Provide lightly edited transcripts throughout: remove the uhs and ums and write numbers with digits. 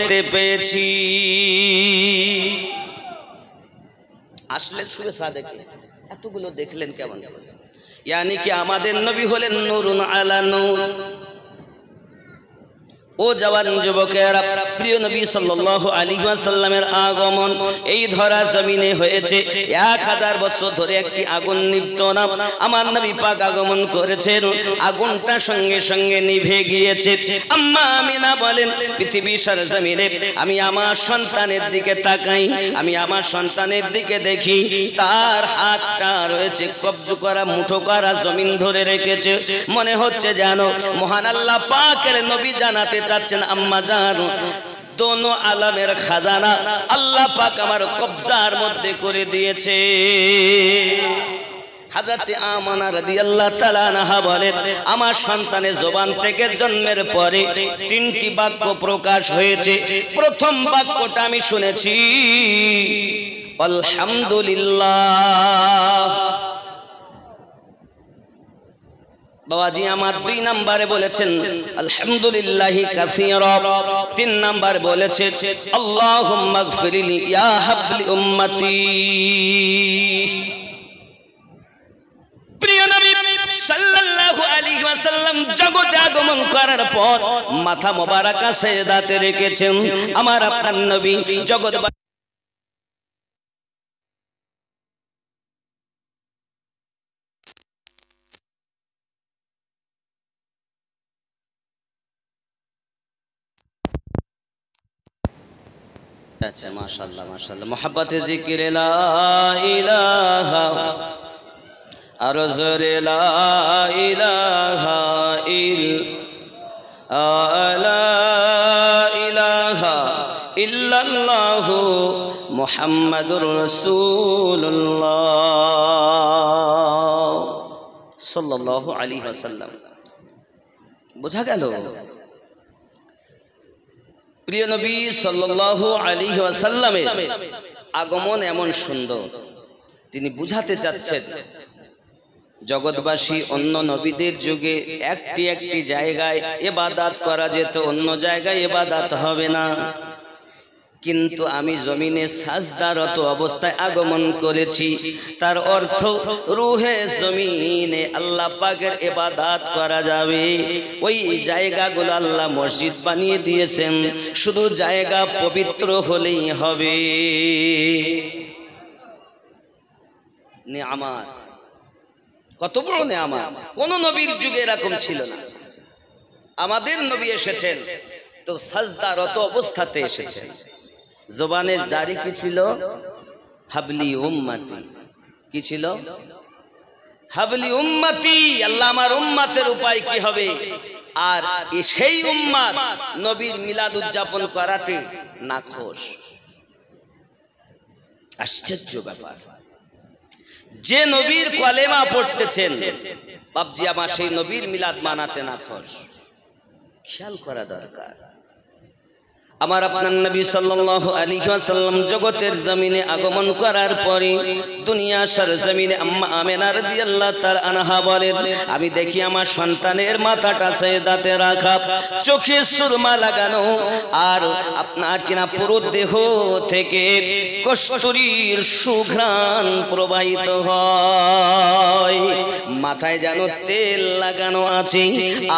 দেখতে পেয়েছি। আসলে শুয়ে সাদেকে এতগুলো দেখলেন কেমন? ইয়ানি কি আমাদের নবী হলেন নূরুন আলা নূর। ও জওয়ান যুবকেরা, প্রিয় নবী সাল্লাল্লাহু আলাইহি ওয়াসাল্লামের আগমন এই ধরা জমিনে হয়েছে। 1000 বছর ধরে একটি আগুন নিভত না। আমার নবী পাক আগমন করেছেন, আগুনটা সঙ্গে সঙ্গে নিভে গিয়েছে। আম্মা আমিনা বলেন, পৃথিবীর সরজমিনে আমি আমার সন্তানের দিকে তাকাই, আমি আমার সন্তানের দিকে দেখি, তার হাতটা রয়েছে কবজ করা, মুঠো করা, জমিন ধরে রেখেছে। মনে হচ্ছে যেন মহান আল্লাহ পাকের নবী জানাতে চাচ্ছেন, আম্মা জান, দোনো আলমের খাজানা আল্লাহ পাক আমার কবজার মধ্যে করে দিয়েছে। হযরতে আমানা রাদিয়াল্লাহু তাআলা আনহা বলেন, আমার সন্তানের জবান থেকে জন্মের পরে 3টি বাক্য প্রকাশ হয়েছে। প্রথম বাক্যটা আমি শুনেছি, আলহামদুলিল্লাহ। বাবাজি আমার 2 নম্বরে বলেছেন আলহামদুলিল্লাহি কাসীরা। 3 নম্বর বলেছে আল্লাহুম্মা গফিরলি ইয়া হাবলি উম্মতি। প্রিয় নবী সাল্লাল্লাহু আলাইহি ওয়াসাল্লাম জগতে আগমন করার পর মাথা মোবারকা সিজদাতে রেখেছেন। আমার আপনার নবী জগৎ আচ্ছা মাশাআল্লাহ মাশাআল্লাহ মোহাব্বতে জিকিরে লা ইলাহা আর জোরে লা ইলাহা ইল্লাল্লাহু মুহাম্মাদুর রাসূলুল্লাহ সাল্লাল্লাহু আলাইহি ওয়াসাল্লাম। বোঝা গেল প্রিয় নবী সাল্লাল্লাহু আলাইহি ওয়াসাল্লামের আগমন এমন সুন্দর, তিনি বুঝাতে চাচ্ছেন জগৎবাসী অন্য নবীদের যুগে একটি একটি জায়গায় ইবাদত করা যেত, অন্য জায়গায় ইবাদত হবে না, কিন্তু আমি জমিনে সাজদারত অবস্থায় আগমন করেছি। তার অর্থ রূহে জমিনে আল্লাহ পাকের ইবাদত করা যাবে। ওই জায়গাগুলো আল্লাহ মসজিদ বানিয়ে দিয়েছেন, শুধু জায়গা পবিত্র হলেই হবে। নিয়ামত, কত বড় নিয়ামত! কোন নবীর যুগে এরকম ছিল না। আমাদের নবী এসেছেন তো সাজদারত অবস্থাতে এসেছেন। জবানের দাড়ি কি ছিল? হাবলি উম্মতি। কি ছিল? হাবলি উম্মতি। আল্লাহ আমার উম্মতের উপায় কি হবে? আর সেই উম্মত নবীর মিলাদ উদযাপন করাতে নাখোশ। আশ্চর্য ব্যাপার, যে নবীর কলেমা পড়তেছেন বাপজি আমার সেই নবীর মিলাদ মানাতে নাখোশ। খেয়াল করা দরকার। আমার আপনার নবী সাল্লাল্লাহু আলাইহি ওয়াসাল্লাম জগতের জমিনে আগমন করার পরে দুনিয়া সরজমিনে আম্মা আমিনা রাদিয়াল্লাহু তাআলা আনহা বলেন, আমি দেখি আমার সন্তানের মাথাটা সিজদাতে রাখা, চোখে সুরমা লাগানো, আর আপনার কিনা পুরো দেহ থেকে কস্তুরীর সুঘ্রাণ প্রবাহিত হয়, মাথায় যেন তেল লাগানো আছে,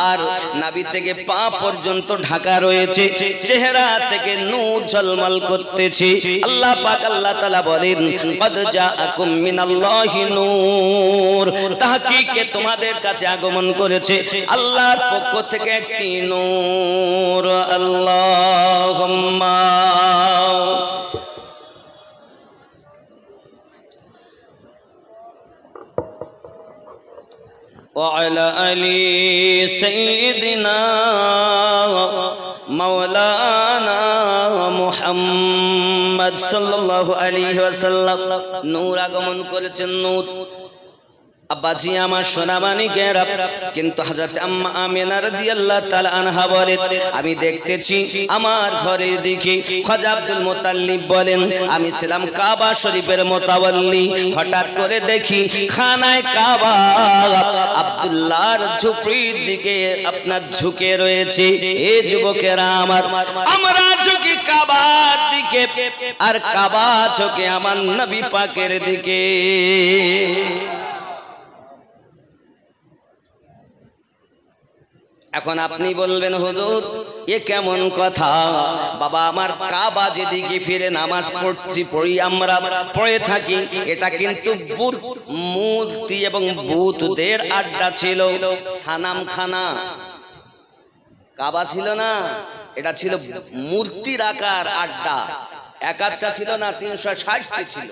আর নাভি থেকে পা পর্যন্ত ঢাকা রয়েছে, চেহারা থেকে নূর ঝলমল করতেছে। আল্লাহ পাক আল্লাহ তাআলা বলেন, কদ জাআকুম মিনাল্লাহি নূর, তাহকিকে তোমাদের কাছে আগমন করেছে আল্লাহর পক্ষ থেকে একটি নূর। আল্লাহুম্মা ওয়া আলা আলি সাইয়্যিদিনা মাওলানা মুহাম্মদ সাল্লাল্লাহু আলাইহি ওয়াসাল্লাম। নূর আগমন করেছেন, নূর। আব্বাজি আমার সোনা মানিকেরা, কিন্তু হযরত আম্মা আমিনা রাদিয়াল্লাহু তাআলা আনহা বলেন, আমি দেখতেছি আমার ঘরে দিকে খাজা আব্দুল মুতাল্লিব বলেন, আমি ছিলাম কাবা শরীফের মুতাওয়াল্লি, হঠাৎ করে দেখি খানায় কাবা আব্দুল্লাহর ঝুপড়ির দিকে আপনার ঝুঁকে রয়েছে। এ যুবকেরা আমার, আমরা ঝুঁকি কাবার দিকে, আর কাবা ঝোঁকে আমার নবী পাকের দিকে। এখন আপনি বলবেন হুজুর এ কেমন কথা? বাবা আমার কাবা যেদিকে ফিরে নামাজ পড়ি আমরা, পড়ে থাকি, এটা কিন্তু মূর্তি এবং বুতদের আড্ডা ছিল, সানামখানা। কাবা ছিল না, এটা ছিল মূর্তির আকার আড্ডা। এক আড্ডা ছিল না, 360টি ছিল।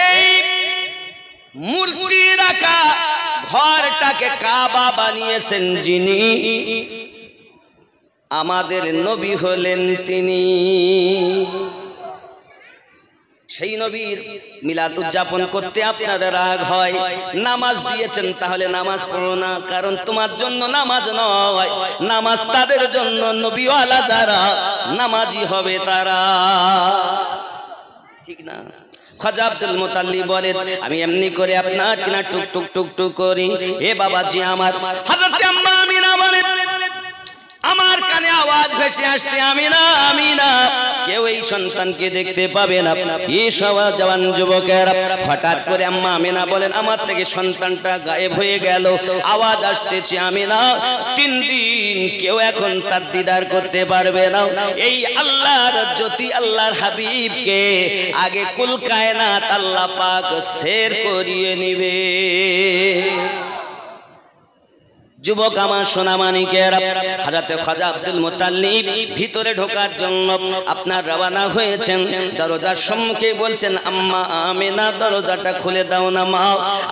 এই মূর্তির আকার ঘরটাকে কাবা বানিয়েছেন যিনি, আমাদের নবী হলেন তিনি। সেই নবীর মিলাদ উদযাপন করতে আপনাদের রাগ হয়, নামাজ দিয়েছেন তাহলে নামাজ পড়ো না, কারণ তোমার জন্য নামাজ নয়, নামাজ তাদের জন্য, নবীওয়ালা যারা নামাজি হবে তারা, ঠিক না? খাজা আব্দুল মুতাল্লিব বলেন আমি এমনি করে আপনার কিনা টুক টুক টুক টুক করি, এ বাবাজি আমার। হযরত আম্মা আমিনা বলেন আমার কানে আওয়াজ ভেসে আসতে, আমিনা আমিনা, কেউ এই সন্তানকে দেখতে পাবে না। এই সব জওয়ান যুবকেরা, হঠাৎ করে আম্মা আমিনা বলেন আমার থেকে সন্তানটা গায়েব হয়ে গেল, আওয়াজ আসতেছে আমিনা, 3 দিন কেউ এখন তার দিদার করতে পারবে না। এই আল্লাহর জ্যোতি, আল্লাহর হাবিবকে আগে কুল কায়নাত আল্লাহ পাক শের করিয়ে নিবে। যুবক আমার সোনামানিকেরা, হযরত খাজা আব্দুল মুতাল্লিব ভিতরে ঢোকার জন্য আপনার রওনা হয়েছেন। দরজার সম্মুখে বলছেন আম্মা আমিনা দরজাটা খুলে দাও না মা,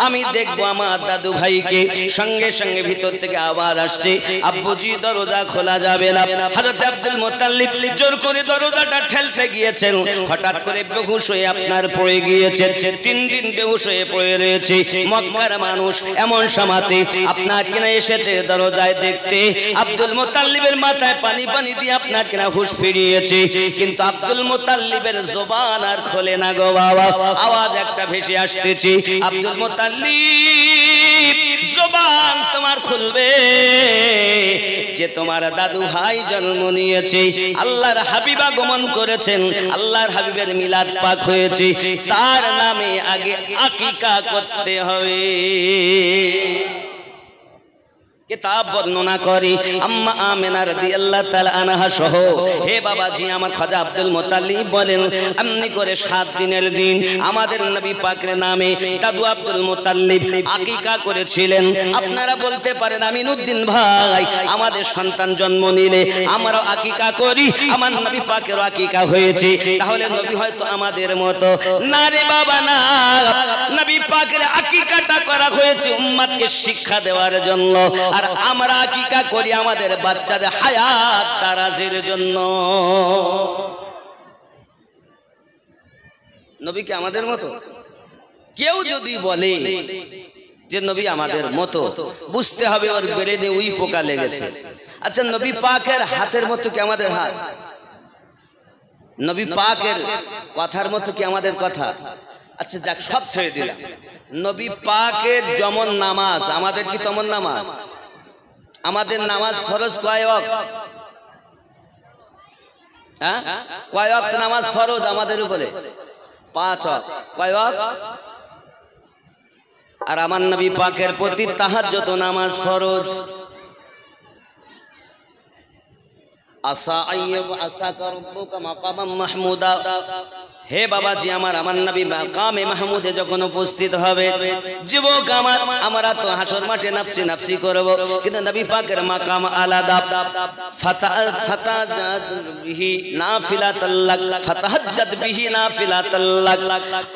আমি দেখবো আমার দাদু ভাইকে। সঙ্গে সঙ্গে ভিতর থেকে আওয়াজ আসছে আব্বুজি দরজা খোলা যাবে না। হযরত আব্দুল মুতাল্লিব জোর করে দরজাটা ঠেলতে গিয়েছেন, হঠাৎ করে বেহুশ হয়ে আপনার পড়ে গিয়েছেন। 3 দিন বেহুশ হয়ে পড়ে রয়েছে। মক্কার মানুষ এমন সময়তে আপনার কিনা এসেছে দরজায় দেখতে, আব্দুল মুতাল্লিবের মাথায় পানি পানি দিয়ে আপনার কিনা হুঁশ ফিরিয়েছে, কিন্তু আব্দুল মুতাল্লিবের জবান আর খোলে না গো বাবা। আওয়াজ একটা ভেসে আসতেছে আব্দুল মুতাল্লিব জবান তোমার খুলবে যে তোমার দাদু ভাই জন্ম নিয়েছে, আল্লাহর হাবিব আগমন করেছেন, আল্লাহর হাবিবের মিলাদ পাক হয়েছে, তার নামে আগে আকিকা করতে হবে। কিতাব বর্ণনা করে আম্মা আমিনা রাদিয়াল্লাহু তাআলা আনহা সহ, হে বাবাজি আমার খাজা আব্দুল মুতাল্লিব বলেন এমনি করে 7 দিনের দিন আমাদের নবী পাকের নামে দাদু আব্দুল মুতাল্লিব আকিকা করেছিলেন। আপনারা বলতে পারেন আমিনুদ্দিন ভাই আমাদের সন্তান জন্ম নিলে আমরাও আকিকা করি, আমার নবী পাকেরও আকিকা হয়েছে, তাহলে নবী হয়তো আমাদের মতো না রে বাবা না। নবী পাকের আকিকাটা করা হয়েছে উম্মতকে শিক্ষা দেওয়ার জন্য, আর আমরা আকিকা করি আমাদের বাচ্চাদের হায়াত দারাজের জন্য। নবী কি আমাদের মতো? কেউ যদি বলে যে নবী আমাদের মতো, বুঝতে হবে ওর ব্রেনে উই পোকা লেগেছে। আচ্ছা নবী পাকের হাতের মতো কি আমাদের হাত? নবী পাকের কথার মতো কি আমাদের কথা? আচ্ছা যাক সব ছেড়ে দিলাম। নবী পাকের যেমন নামাজ আমাদের কি তেমন নামাজ? আমাদের নামাজ ফরজ কয় ওয়াক্ত? হ্যাঁ কয় ওয়াক্ত নামাজ ফরজ আমাদের উপরে? 5 ওয়াক্ত। কয় ওয়াক্ত? আর আমার নবী পাকের প্রতি তাহাজ্জুদ নামাজ ফরজ। আসা আইয়ুব আসাকা রাব্বুকা মাকামান মাহমুদা, হে বাবাজি আমার নবী মাকামে মাহমুদে যখন উপস্থিত হবে, যুবক আমার আমরা তো হাসর মাঠে নাফসি নাফসি করব, কিন্তু নবী পাকের মাকাম আলাদা। ফাতাহাজ্জাদ বিহি নাফিলাতাল্লাক, ফাতাহাজ্জাদ বিহি নাফিলাতাল্লাক,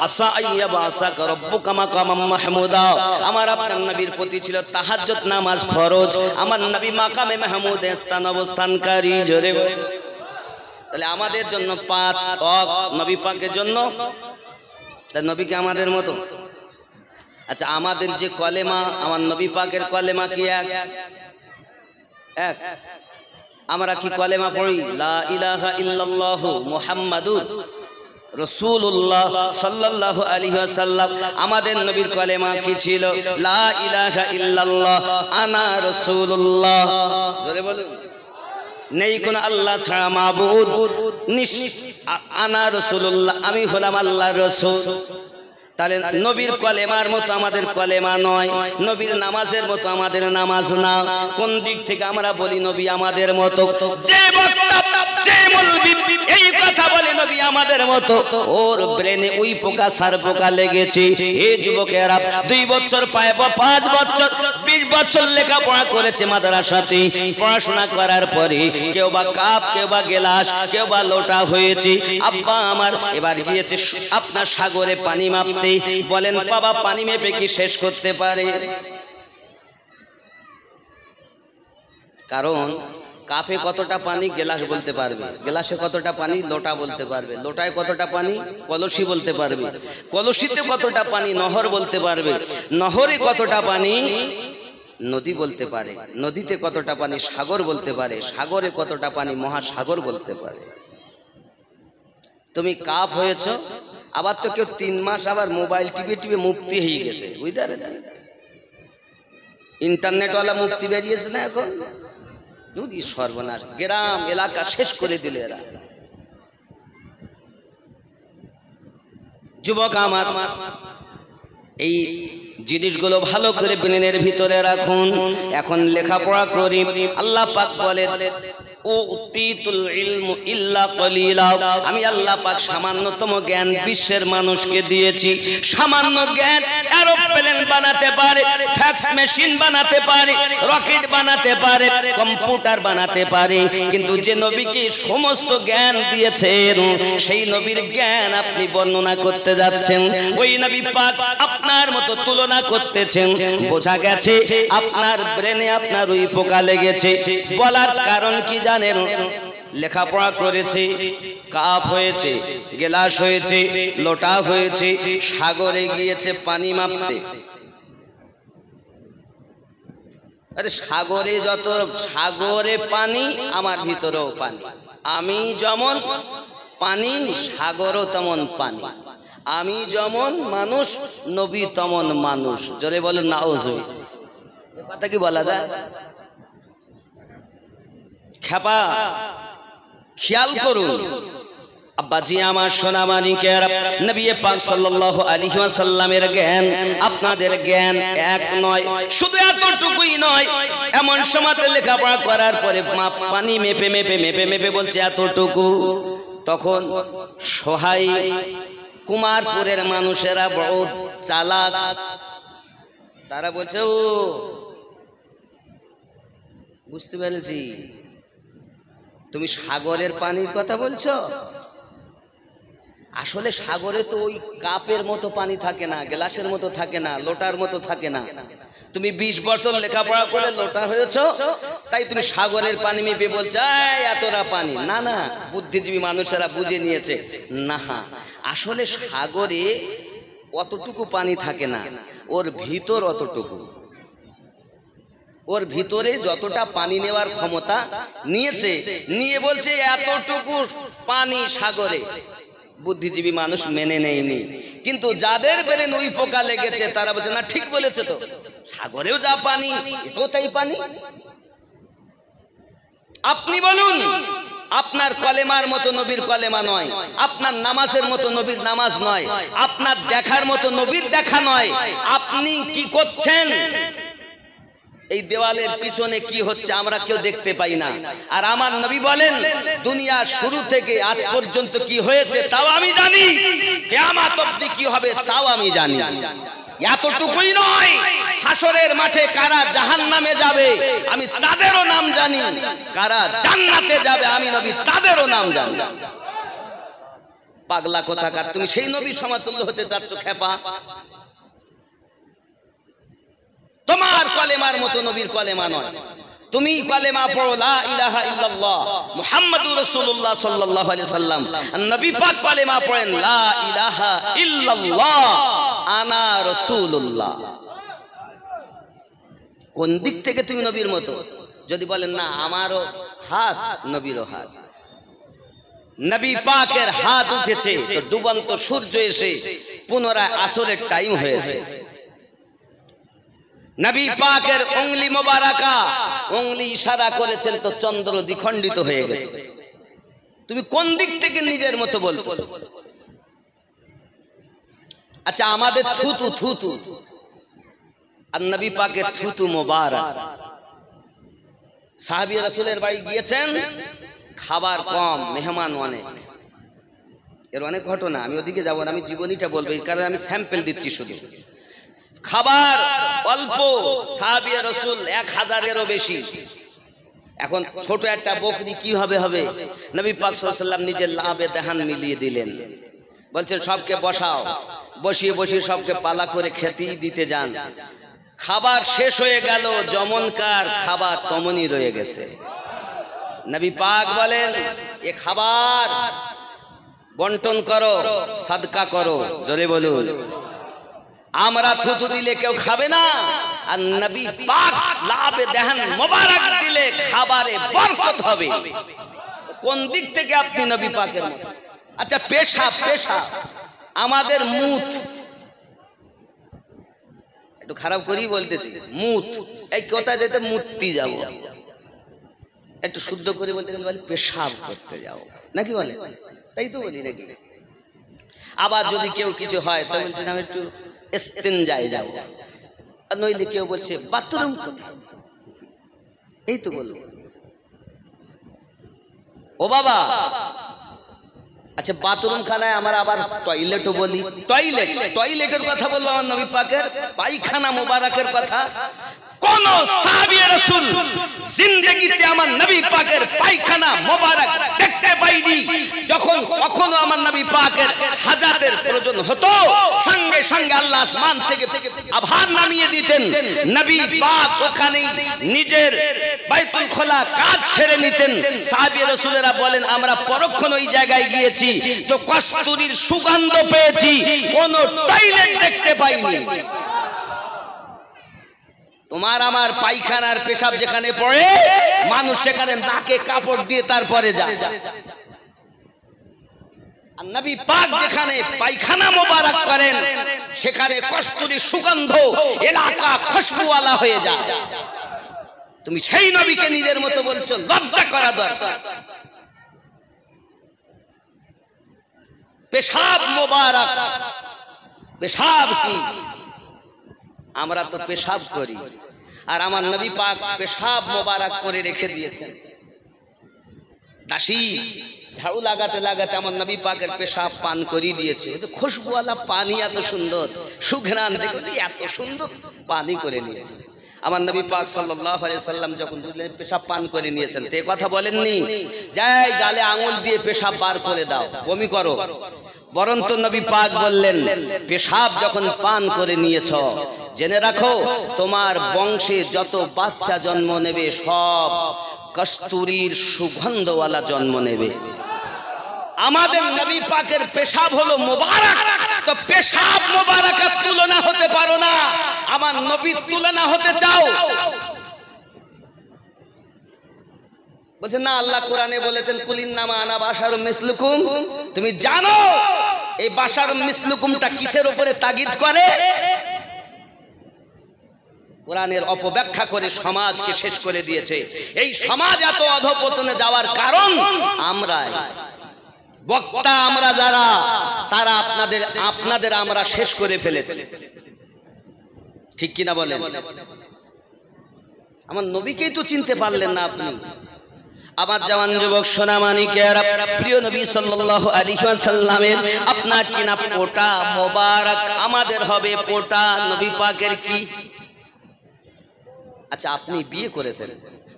আসা আইয়ুব আসাকা রাব্বুকা মাকামান মাহমুদা। আমার আপনার নবীর প্রতি ছিল তাহাজ্জুদ নামাজ ফরজ, আমার নবী মাকামে মাহমুদে স্থান অবস্থানকারী। জোরে তাহলে আমাদের জন্য 5 ওয়াক্ত, নবী পাকের জন্য। তাই নবীকে আমাদের মতো? আচ্ছা আমাদের যে কলেমা, আমার নবী পাকের কলেমা কি এক? আমরা কি কলেমা পড়ি? লা ইলাহা ইল্লাল্লাহু মুহাম্মাদুর রাসূলুল্লাহ সাল্লাল্লাহু আলাইহি ওয়াসাল্লাম। আমাদের নবীর কলেমা কি ছিল? লা ইলাহা ইল্লাল্লাহ আনা রাসূলুল্লাহ। জোরে বলুন। নেই কোন আল্লাহ ছাড়া মাবুদ, আনা রাসূলুল্লাহ, আমি হলাম আল্লাহর রাসূল। তাহলে নবীর কলেমার মতো আমাদের কলেমা নয়, নবীর নামাজের মতো আমাদের নামাজ না। কোন দিক থেকে আমরা বলি নবী আমাদের মতো? যে বক্তা, যে মৌলবি এই কথা বলে নবী আমাদের মতো, ওর ব্রেনে ওই পোকা সার পোকা লেগেছে। এই যুবকেরা 2 বছর পায় 5 বছর 20 বছর লেখাপড়া করেছে মাদ্রাসাতে। পড়াশোনা করার পরে কেউ বা কাপ, কেউ বা গেলাস, কেউ বা লোটা হয়েছে। আব্বা আমার এবার গিয়েছে আপনার সাগরে পানি মাপতে। বলেন বাবা, পানি মেপে কি শেষ করতে পারে? কারণ কাপে কতটা পানি গেলাস বলতে পারবে, গেলাসে কতটা পানি লোটা বলতে পারবে, লোটায় কতটা পানি কলসি বলতে পারবে, কলসিতে কতটা পানি নহর বলতে পারবে, নহরে কতটা পানি নদী বলতে পারে, নদীতে কতটা পানি সাগর বলতে পারে, সাগরে কতটা পানি মহাসাগর বলতে পারে। তুমি কাপ হয়েছ, আবার তো কেউ 3 মাস আবার মোবাইল টিপে টিপে মুক্তি হয়ে গেছে, বুঝতে পারেন? ইন্টারনেটওয়ালা মুক্তি বেরিয়েছে না এখন। যদি সর্বনাশ, গ্রাম এলাকা শেষ করে দিলে এরা। যুবক আমার, এই জিনিসগুলো ভালো করে ব্রেনের ভিতরে রাখুন। এখন লেখাপড়া করি, আল্লাহ পাক বলে আমি আল্লাহ পাক সামান্যতম জ্ঞান বিশ্বের মানুষকে দিয়েছি। সামান্য জ্ঞান এরোপ্লেন বানাতে পারে, ফ্যাক্স মেশিন বানাতে পারে, রকেট বানাতে পারে, কম্পিউটার বানাতে পারে। কিন্তু যে নবীকে সমস্ত জ্ঞান দিয়েছেন, সেই নবীর জ্ঞান আপনি বর্ণনা করতে যাচ্ছেন, ওই নবী পাক আপনার মতো তুলনা করতেছেন। বোঝা গেছে আপনার ব্রেনে আপনার ওই পোকা লেগেছে। বলার কারণ কি জানেন? লেখাপড়া করেছে, কাপ হয়েছে, গেলাস হয়েছে, লোটা হয়েছে, সাগরে গিয়েছে পানি মাপতে। আরে সাগরে যত সাগরে পানি, আমার ভিতরেও পানি। আমি যেমন পানি, সাগরও তেমন পানি। আমি যেমন মানুষ, নবী তেমন মানুষ। জোরে বলেন নাউজুবিল্লাহ। কথা কি বলা যায়? খেপা খেয়াল করুন আব্বাজি আমার, সোনা মানিকের, নবী পাক সাল্লাল্লাহু আলাইহি ওয়াসাল্লামের জ্ঞান আপনাদের জ্ঞান এক নয়। শুধু এতটুকুই নয়, এমন সময়তে লেখাপড়া করার পরে পানি মেপে মেপে মেপে মেপে বলছে এতটুকু। তখন সহায় কুমারপুরের মানুষেরা বড় চালাক, তারা বলছে ও বুঝতে পেরেছি, তুমি সাগরের পানির কথা বলছো। আসলে সাগরে তো ওই কাপের মতো পানি থাকে না, গ্লাসের মতো থাকে না, লোটার মতো থাকে না। তুমি 20 বছর লেখাপড়া করে লোটা হয়েছো, তাই তুমি সাগরের পানি মেপে বলছো এতটা পানি। না না, বুদ্ধিজীবী মানুষেরা বুঝে নিয়েছে, না আসলে সাগরে অতটুকু পানি থাকে না, ওর ভিতর অতটুকু। ওর ভিতরে যতটা পানি নেওয়ার ক্ষমতা নিয়েছে, নিয়ে বলছে এতটুকু পানি সাগরে। বুদ্ধিজীবী মানুষ মেনে নেয়নি, কিন্তু যাদের ব্রেনে ওই পোকা লেগেছে তারা বলছে না ঠিক বলেছে, তো সাগরেও যা পানি এটাও তাই পানি। আপনি বলুন, আপনার কলেমার মতো নবীর কলেমা নয়, আপনার নামাজের মতো নবীর নামাজ নয়, আপনার দেখার মতো নবীর দেখা নয়। আপনি কি করছেন? এই দেওয়ালের পিছনে কি হচ্ছে আমরা কেউ দেখতে পাই না। আর আমার নবী বলেন দুনিয়া শুরু থেকে আজ পর্যন্ত কি হয়েছে তাও আমি জানি, কিয়ামত অবধি কি হবে তাও আমি জানি। এতটুকুই নয়, হাসরের মাঠে কারা জাহান্নামে যাবে আমি তাদেরও নাম জানি, কারা জান্নাতে যাবে আমি নবী তাদেরও নাম জানি। পাগলা কোথাকার, তুমি সেই নবীর সমতুল্য হতে চাচ্ছ খেপা? তোমার কলেমার মতো নবীর কলেমা নয়। তুমি কলেমা পড়ো লা ইলাহা ইল্লাল্লাহ মুহাম্মাদুর রাসূলুল্লাহ সাল্লাল্লাহু আলাইহি সাল্লাম। নবী পাক কলেমা পড়েন লা ইলাহা ইল্লাল্লাহ আনা রাসূলুল্লাহ। কোন দিক থেকে তুমি নবীর মতো? যদি বলেন না আমারও হাত নবীরও হাত, নবী পাকের হাত উঠেছে তো ডুবন্ত সূর্য এসে পুনরায় আসরের টাইম হয়েছে। নবী পাকের উংলি মোবারকা, উংলি ইশারা করেছেন তো চন্দ্র দ্বিখণ্ডিত হয়ে গেছে। তুমি কোন দিক থেকে নিজের মতো বলতো? আচ্ছা, আমাদের থুতু থুতু আর নবী পাকের থুতু মোবারক। সাহাবী রাসূলের বাড়ি গিয়েছেন, খাবার কম, মেহমান অনেক। এর অনেক ঘটনা, আমি ওদিকে যাব না, আমি জীবনীটা বলবো, এই কারণে আমি স্যাম্পল দিচ্ছি শুধু। খাবার অল্প, সাহাবী রাসূল 1000-এরও বেশি। এখন ছোট একটা বকরি কিভাবে হবে? নবী পাক সাল্লাল্লাহু আলাইহি ওয়াসাল্লাম নিজের লাভে দেহান মিলিয়ে দিলেন, বলছেন সবকে বসাও, বসিয়ে বসিয়ে সবকে পালা করে খেতে দিতে যান। খাবার শেষ হয়ে গেল, যেমনকার খাবার তেমনই রয়ে গেছে। নবী পাক বলেন, এ খাবার বন্টন করো, সাদকা করো। জোরে বলুন। আমরা থুতু দিলে কেউ খাবে না, আর নবী পাক লাভে দেহান মোবারক দিলে খাবারে বরকত হবে। কোন দিক থেকে আপনি নবী পাকের মত? আচ্ছা, পেশাব, পেশাব আমাদের মুত, একটু খারাপ করেই বলতেছি, মুত, এই কোথায় যেতে মুততি যাও, একটু শুদ্ধ করে বলতে গেলে বলে পেশাব করতে যাও, নাকি বলে? তাই তো বলি নাকি? আবার যদি কেউ কিছু হয় তো বলছে আমি একটু ইস্তেনজায় যাও, আর নইলে কেউ বলছে বাথরুম, এই তো বলবো। ও বাবা, আচ্ছা বাথরুম খানায় আমরা আবার টয়লেটও বলি। টয়লেট, টয়লেটের কথা বলবো, আমার নবী পাকের পায়খানা মোবারকের কথা। কোন সাহাবী রাসূল জিন্দেগিতে আমার নবী পাকের পায়খানা মোবারক দেখতে পাইনি। যখন কখনো আমার নবী পাকের হাজাতের প্রয়োজন হতো, সঙ্গে সঙ্গে আল্লাহ আসমান থেকে আভার নামিয়ে দিতেন। নবী পাক ওখানেই নিজের বাইতুল খোলা কাজ ছেড়ে নিতেন। সাহাবী রাসূলেরা বলেন, আমরা পরক্ষণ ওই জায়গায় গিয়েছি তো কস্তুরীর সুগন্ধ পেয়েছি, কোন টয়লেট দেখতে পাইনি। তোমার আমার পায়খানার পেশাব যেখানে পড়ে, মানুষ সেখানে নাকে কাপড় দিয়ে তারপরে যায়। আর নবী পাক যেখানে পায়খানা মোবারক করেন, সেখানে কস্তুরী সুগন্ধ এলাকা খুশবুওয়ালা হয়ে যায়। তুমি সেই নবীকে নিজের মতো বলছো, লজ্জা করা দরকার। পেশাব মোবারক, পেশাব কি? আমরা তো পেশাব করি, আর আমার নবী পাক পেশাব মোবারক করে রেখে দিয়েছেন। দাসী ঝাড়ু লাগাতে লাগাতে আমার নবী পাকের পেশাব পান করিয়ে দিয়েছে। খুশবুওয়ালা পানি, এত সুন্দর সুঘ্রাণ, দেখুন এত সুন্দর পানি করে নিয়েছে। আমার নবী পাক সাল্লাল্লাহু আলাইহি সাল্লাম যখন দুধের পেশাব পান করে নিয়েছেন, তে কথা বলেননি যাই গালে আঙুল দিয়ে পেশাব বার করে দাও, বমি করো। বরন্ত নবী পাক বললেন, পেশাব যখন পান করে নিয়েছ, জেনে রাখো তোমার বংশে যত বাচ্চা জন্ম নেবে সব কস্তুরীর সুগন্ধওয়ালা জন্ম নেবে। আমাদের নবী পাকের পেশাব হলো মোবারক, তো পেশাব মোবারকের তুলনা হতে পারো না। আমার নবীর তুলনা হতে চাও? বলছেন না, আল্লাহ কোরআনে বলেছেন কুলিন নামা আনা বাশারুম মিসলুকুম। তুমি জানো এই বাশারুম মিসলুকুমটা কিসের উপরে তাগিদ করে? কোরআনের অপব্যাখ্যা করে সমাজকে শেষ করে দিয়েছে। এই সমাজ এত অধঃপতনে যাওয়ার কারণ আমরাই, বক্তা আমরা যারা, তারা আপনাদের আমরা শেষ করে ফেলেছি। ঠিক কিনা বলেন? আমার নবীকেই তো চিনতে পারলেন না আপনি। আমার জওয়ান যুবক সোনামানিকেরা, প্রিয় নবী সাল্লাল্লাহু আলাইহি ওয়াসাল্লামের আপনার কিনা পোটা মোবারক, আমাদের হবে পোটা নবী পাকের কি? আচ্ছা, আপনি বিয়ে করেছেন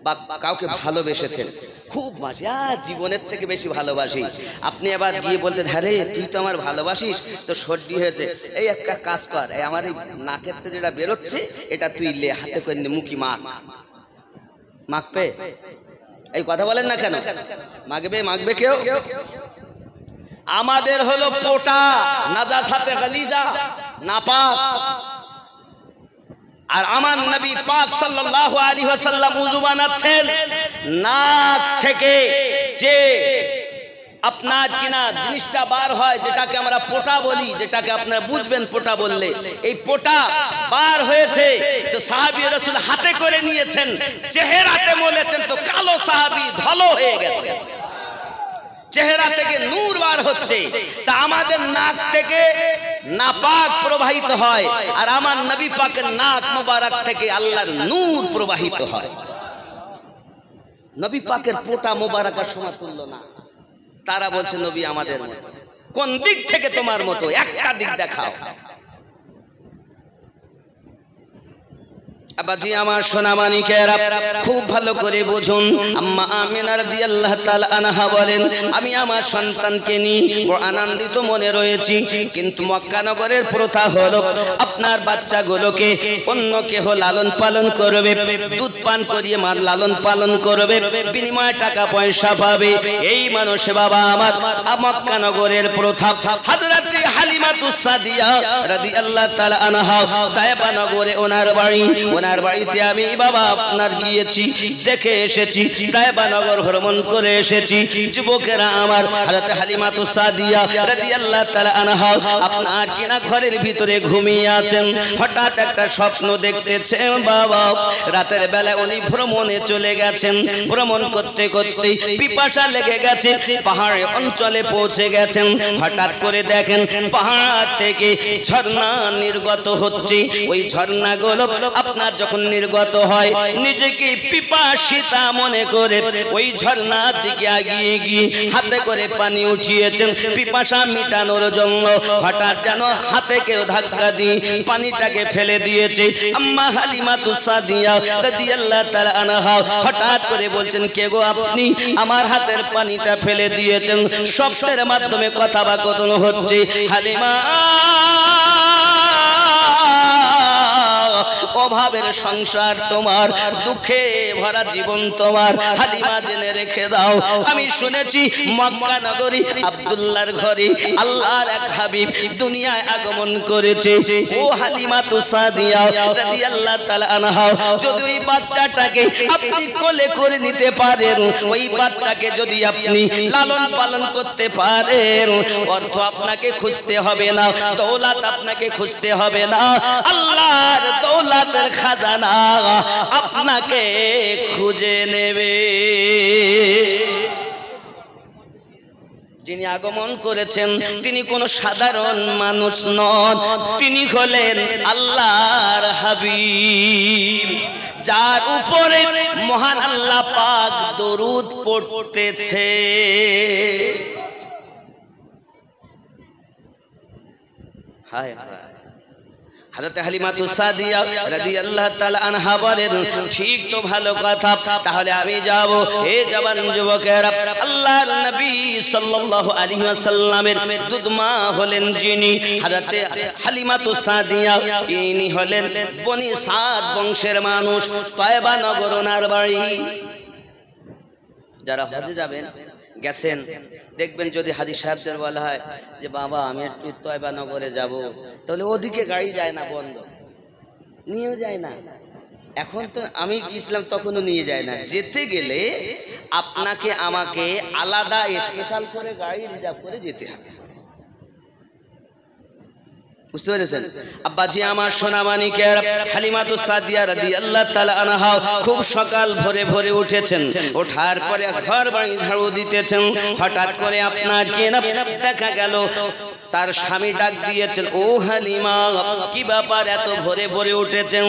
বা কাউকে ভালোবেসেছেন, খুব বাসি, জীবনের থেকে বেশি ভালোবাসি, আপনি আবার গিয়ে বলতে, হ্যাঁ রে তুই তো আমার ভালোবাসিস, তো সর্দি হয়েছে, এই একটা কাজ কর, এই আমার এই নাকের থেকে যেটা বেরোচ্ছে এটা তুই লে, হাতে করে মুখি মাখ। মাখবে? এই কথা বলেন না কেন? মাখবে? মাখবে কেউ? আমাদের হলো পোটা, নাজাসাতে গালিজা, নাপাক। আর আমার নবী পাক সাল্লাল্লাহু আলাইহি ওয়াসাল্লাম ওযু বানাচ্ছেন, নাক থেকে যে আপনার কিনা জিনিসটা বার হয়, যেটাকে আমরা পোটা বলি, যেটাকে আপনারা বুঝবেন পোটা বললে। এই পোটা বার হয়েছে তো সাহাবী রাসূল হাতে করে নিয়েছেন, চেহারাতে মলেছেন তো কালো সাহাবী ধলো হয়ে গেছে, চেহারা থেকে নূর বার হচ্ছে। তা আমাদের নাক থেকে নাপাক প্রবাহিত হয়, আর আমার নবী পাকের নাক মোবারক থেকে আল্লাহর নূর প্রবাহিত হয়। নবী পাকের পোটা মোবারকের সমতুল্য না। তারা বলছে নবী আমাদের মতো। কোন দিক থেকে তোমার মতো? একটা দিক দেখাও। আবাজি আমার সোনা মানিকেরা খুব ভালো করে বুঝুন। আম্মা আমিনা রাদিয়াল্লাহু তাআলা আনহা বলেন, আমি আমার সন্তানকে নিয়ে বড় আনন্দিত মনে রয়েছি, কিন্তু মক্কা নগরের প্রথা হলো আপনার বাচ্চাগুলোকে অন্য কেহ লালন পালন করবে, দুধ পান করিয়ে মার লালন পালন করবে, বিনিময়ে টাকা পয়সা পাবে। এই মানুষ বাবা আমার মক্কা নগরের প্রথা। হযরত হালিমাতুস সাদিয়া রাদিয়াল্লাহু তাআলা আনহা তায়েবা নগরে ওনার বাড়ি, ওনার বাড়িতে আমি বাবা আপনার গিয়েছি, দেখে এসেছি, তায়েবা নগর ভ্রমণ করে এসেছি। যুবকেরা আমার, হযরত হালিমাতুস সাদিয়া রাদিয়াল্লাহু তাআলা আনহা আপনার কিনা ঘরের ভিতরে ঘুমিয়ে আছেন। হঠাৎ একটা স্বপ্ন দেখতেছেন বাবা। রাতের বেলা উনি ভ্রমণে চলে গেছেন, ভ্রমণ করতে করতে পিপাসা লেগে গেছে, পাহাড়ে অঞ্চলে পৌঁছে গেছেন। হঠাৎ করে দেখেন পাহাড় থেকে ঝর্ণা নির্গত হচ্ছে। ওই ঝর্ণাগুলো আপনার যখন নির্গত হয়, নিজেকে পিপাসিতা মনে করে ওই ঝর্ণার দিকে এগিয়ে গিয়ে হাতে করে পানি উঠিয়েছেন পিপাসা মিটানোর জন্য। হঠাৎ যেন হাতে কেউ ধাক্কা দিয়ে পানিটাকে ফেলে দিয়েছে। আম্মা হালিমাতুস সাদিয়া রাদিয়াল্লাহু তাআলা আনহা হঠাৎ করে বলছেন, কে গো আপনি? আমার হাতের পানিটা ফেলে দিয়েছেন। স্বপ্নের মাধ্যমে কথাবার্তা হচ্ছে, হালিমা অভাবের সংসার তোমার, দুঃখে ভরা জীবন তোমার, হালিমা জেনে রেখে দাও। আমি শুনেছি মক্কা নগরী আব্দুল্লাহর ঘরে আল্লাহর এক হাবিব দুনিয়ায় আগমন করেছে। ও হালিমাতুস সাদিয়া রাদিয়াল্লাহু তাআলা আনহা, যদি ওই বাচ্চাটাকে আপনি কোলে করে নিতে পারেন, ওই বাচ্চাকে যদি আপনি লালন পালন করতে পারেন, অর্থ আপনাকে খুঁজতে হবে না, দৌলত আপনাকে খুঁজতে হবে না, আল্লাহর দৌলতের খাজানা আপনাকে খুঁজে নেবে। যিনি আগমন করেছেন তিনি কোনো সাধারণ মানুষ নন, তিনি হলেন আল্লাহর হাবিব, যার উপরে মহান আল্লাহ পাক দরুদ পড়তেছে। হায় হায়। হযরত হালিমাতুস সাদিয়া রাদিয়াল্লাহু তাআলা আনহা বলেন, ঠিক তো ভালো কথা, তাহলে আমি যাব। হে জওয়ান যুবকেরা, আল্লাহর নবী সাল্লাল্লাহু আলাইহি ওয়াসাল্লামের দুধমা হলেন যিনি, হযরত হালিমাতুস সাদিয়া, ইনি হলেন বনি সাদ বংশের মানুষ, তায়েবা নগর ওনার বাড়ি। যারা হজে যাবেন গেছেন, দেখবেন যদি হাজী সাহেবদের বলা হয় যে বাবা আমি একটু তায়েবা নগরে যাব, তাহলে ওদিকে গাড়ি যায় না, বন্ধ, নিয়েও যায় না। এখন তো আমি ইসলাম তখনও নিয়ে যায় না। যেতে গেলে আপনাকে আমাকে আলাদা স্পেশাল করে গাড়ি রিজার্ভ করে যেতে হবে। বুঝতে পেরেছেন? আব্বাজি আমার সোনা মানিকের, হালিমাতুস সাদিয়া রাদিয়াল্লাহু তাআলা আনহা খুব সকাল ভোরে ভোরে উঠেছেন। ওঠার পরে ঘর বাড়ি ঝাড়ু দিতেছেন। হঠাৎ করে আপনার কি না দেখা গেল তার স্বামী ডাক দিয়েছেন, ও হালিমা, কি ব্যাপার এত ভোরে ভোরে উঠেছেন?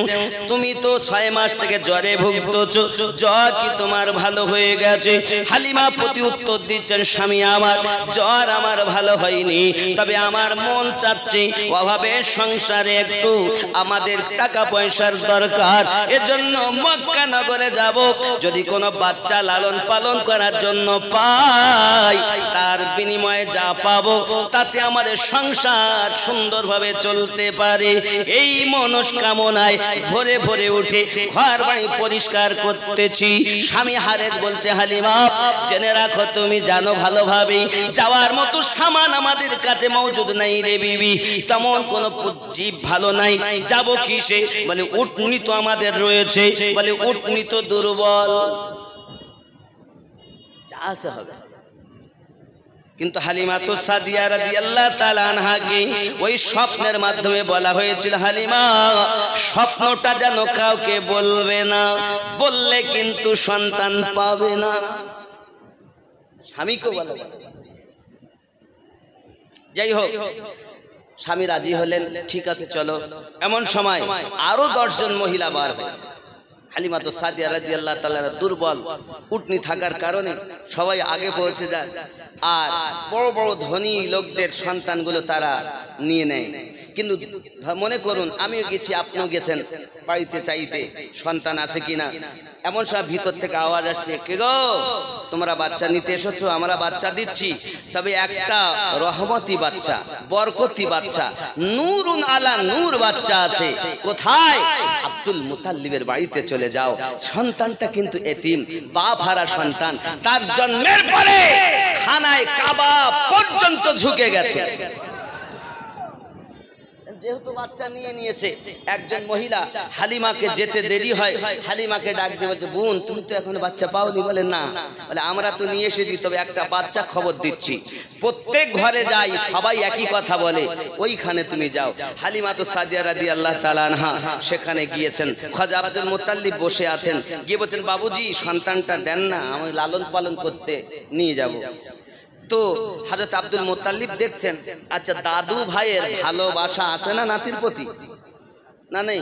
তুমি তো 6 মাস থেকে জ্বরে ভুগতেছো, জ্বর কি তোমার ভালো হয়ে গেছে? হালিমা প্রতি উত্তর দিচ্ছেন, স্বামী আমার জ্বর আমার ভালো হয়নি, তবে আমার মন চাচ্ছে, অভাবে সংসারে একটু আমাদের টাকা পয়সার দরকার, এজন্য মক্কা নগরে যাব। যদি কোনো বাচ্চা লালন পালন করার জন্য পাই, তার বিনিময়ে যা পাবো তাতে আমাদের সংসার সুন্দরভাবে চলতে পারে। এই মনস্কামনায় ভোরে ভোরে উঠে ঘর বাড়ি পরিষ্কার করতেছি। স্বামী হারেজ বলছে, হালিমা জেনে রাখো, তুমি জানো ভালোভাবে যাওয়ার মতো সামান আমাদের কাছে মজুদ নাই রে বিবি, তেমন কোনো জীব ভালো নাই, যাব কিসে? বলে উটনি তো আমাদের রয়েছে। বলে উটনি তো দুর্বল, যা আছে হবে। কিন্তু হালিমাতু সাদিয়া রাদিয়াল্লাহু তাআলা আনহাকে ওই স্বপ্নের মাধ্যমে বলা হয়েছিল, হালিমা স্বপ্নটা যেন কাউকে বলবে না, বললে কিন্তু সন্তান পাবে না। স্বামীকে বলা, যাই হোক স্বামী রাজি হলেন, ঠিক আছে চলো। এমন সময় আরো 10 জন মহিলা বার হয়েছে। হালিমাতু সাদিয়া রাদিয়াল্লাহু তাআলা দুর্বল উটনি থাকার কারণে সবাই আগে পৌঁছে যায়, আর বড় বড় ধনী লোকদের সন্তানগুলো তারা নিয়ে নেয়। কিন্তু মনে করুন আমিও গেছি, আপনিও গেছেন বাড়িতে চাইতে সন্তান আছে কিনা। এমন সব ভিতর থেকে আওয়াজ আসছে, কে গো তোমরা বাচ্চা নিতে এসেছো? আমরা বাচ্চা দিচ্ছি, তবে একটা রহমতি বাচ্চা, বরকতি বাচ্চা, নূরুন আলা নূর বাচ্চা আছে। কোথায়? আব্দুল মুতাল্লিবের বাড়িতে চলে যাও। সন্তানটা কিন্তু এতিম, বাপ হারা সন্তান, তার জন্মের পরে খানায় কাবা পর্যন্ত ঝুঁকে গেছে। যেহেতু বাচ্চা নিয়ে নিয়েছে, একজন মহিলা হালিমাকে যেতে দেরি হয়, হালিমাকে ডাক দিয়ে বলছে, বোন তুমি তো এখন বাচ্চা পাওনি? বলে না। বলে আমরা তো নিয়ে এসেছি, তবে একটা বাচ্চা খবর দিচ্ছি। প্রত্যেক ঘরে যাই, সবাই একই কথা বলে, ওইখানে তুমি যাও। হালিমাতু সাদিয়া রাদিয়াল্লাহু তাআলা আনহা সেখানে গিয়েছেন। খাজা আব্দুল মুত্তালিব বসে আছেন, গিয়ে বলছেন, বাবুজি সন্তানটা দেন না, আমি লালন পালন করতে নিয়ে যাব। তো হযরত আব্দুল মুত্তালিব দেখছেন, আচ্ছা দাদু ভাইয়ের ভালোবাসা আছে না নাতির প্রতি? না নেই,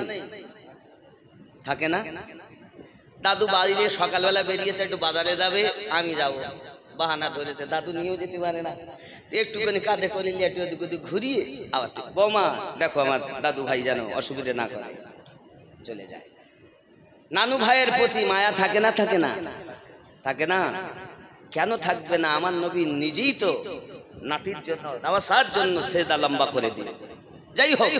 থাকে না? দাদু বাইরে সকালবেলা বেরিয়েছে, একটু বাজারে যাবে, আমি যাব, বাহানা ধরেছে, দাদু নিয়েও যেতে পারে না, একটুখানি কাঁধে করে নিয়ে একটু ঘুরিয়ে আবার বৌমা দেখো আমার দাদু ভাই যেন অসুবিধা না করে, চলে যায়। নানু ভাইয়ের প্রতি মায়া থাকে না? থাকে না? থাকে না? কেন থাকবে না? আমার নবী নিজেই তো নাতির জন্য, নওয়াসার জন্য সেজদা লম্বা করে দিয়েছে। যাই হোক,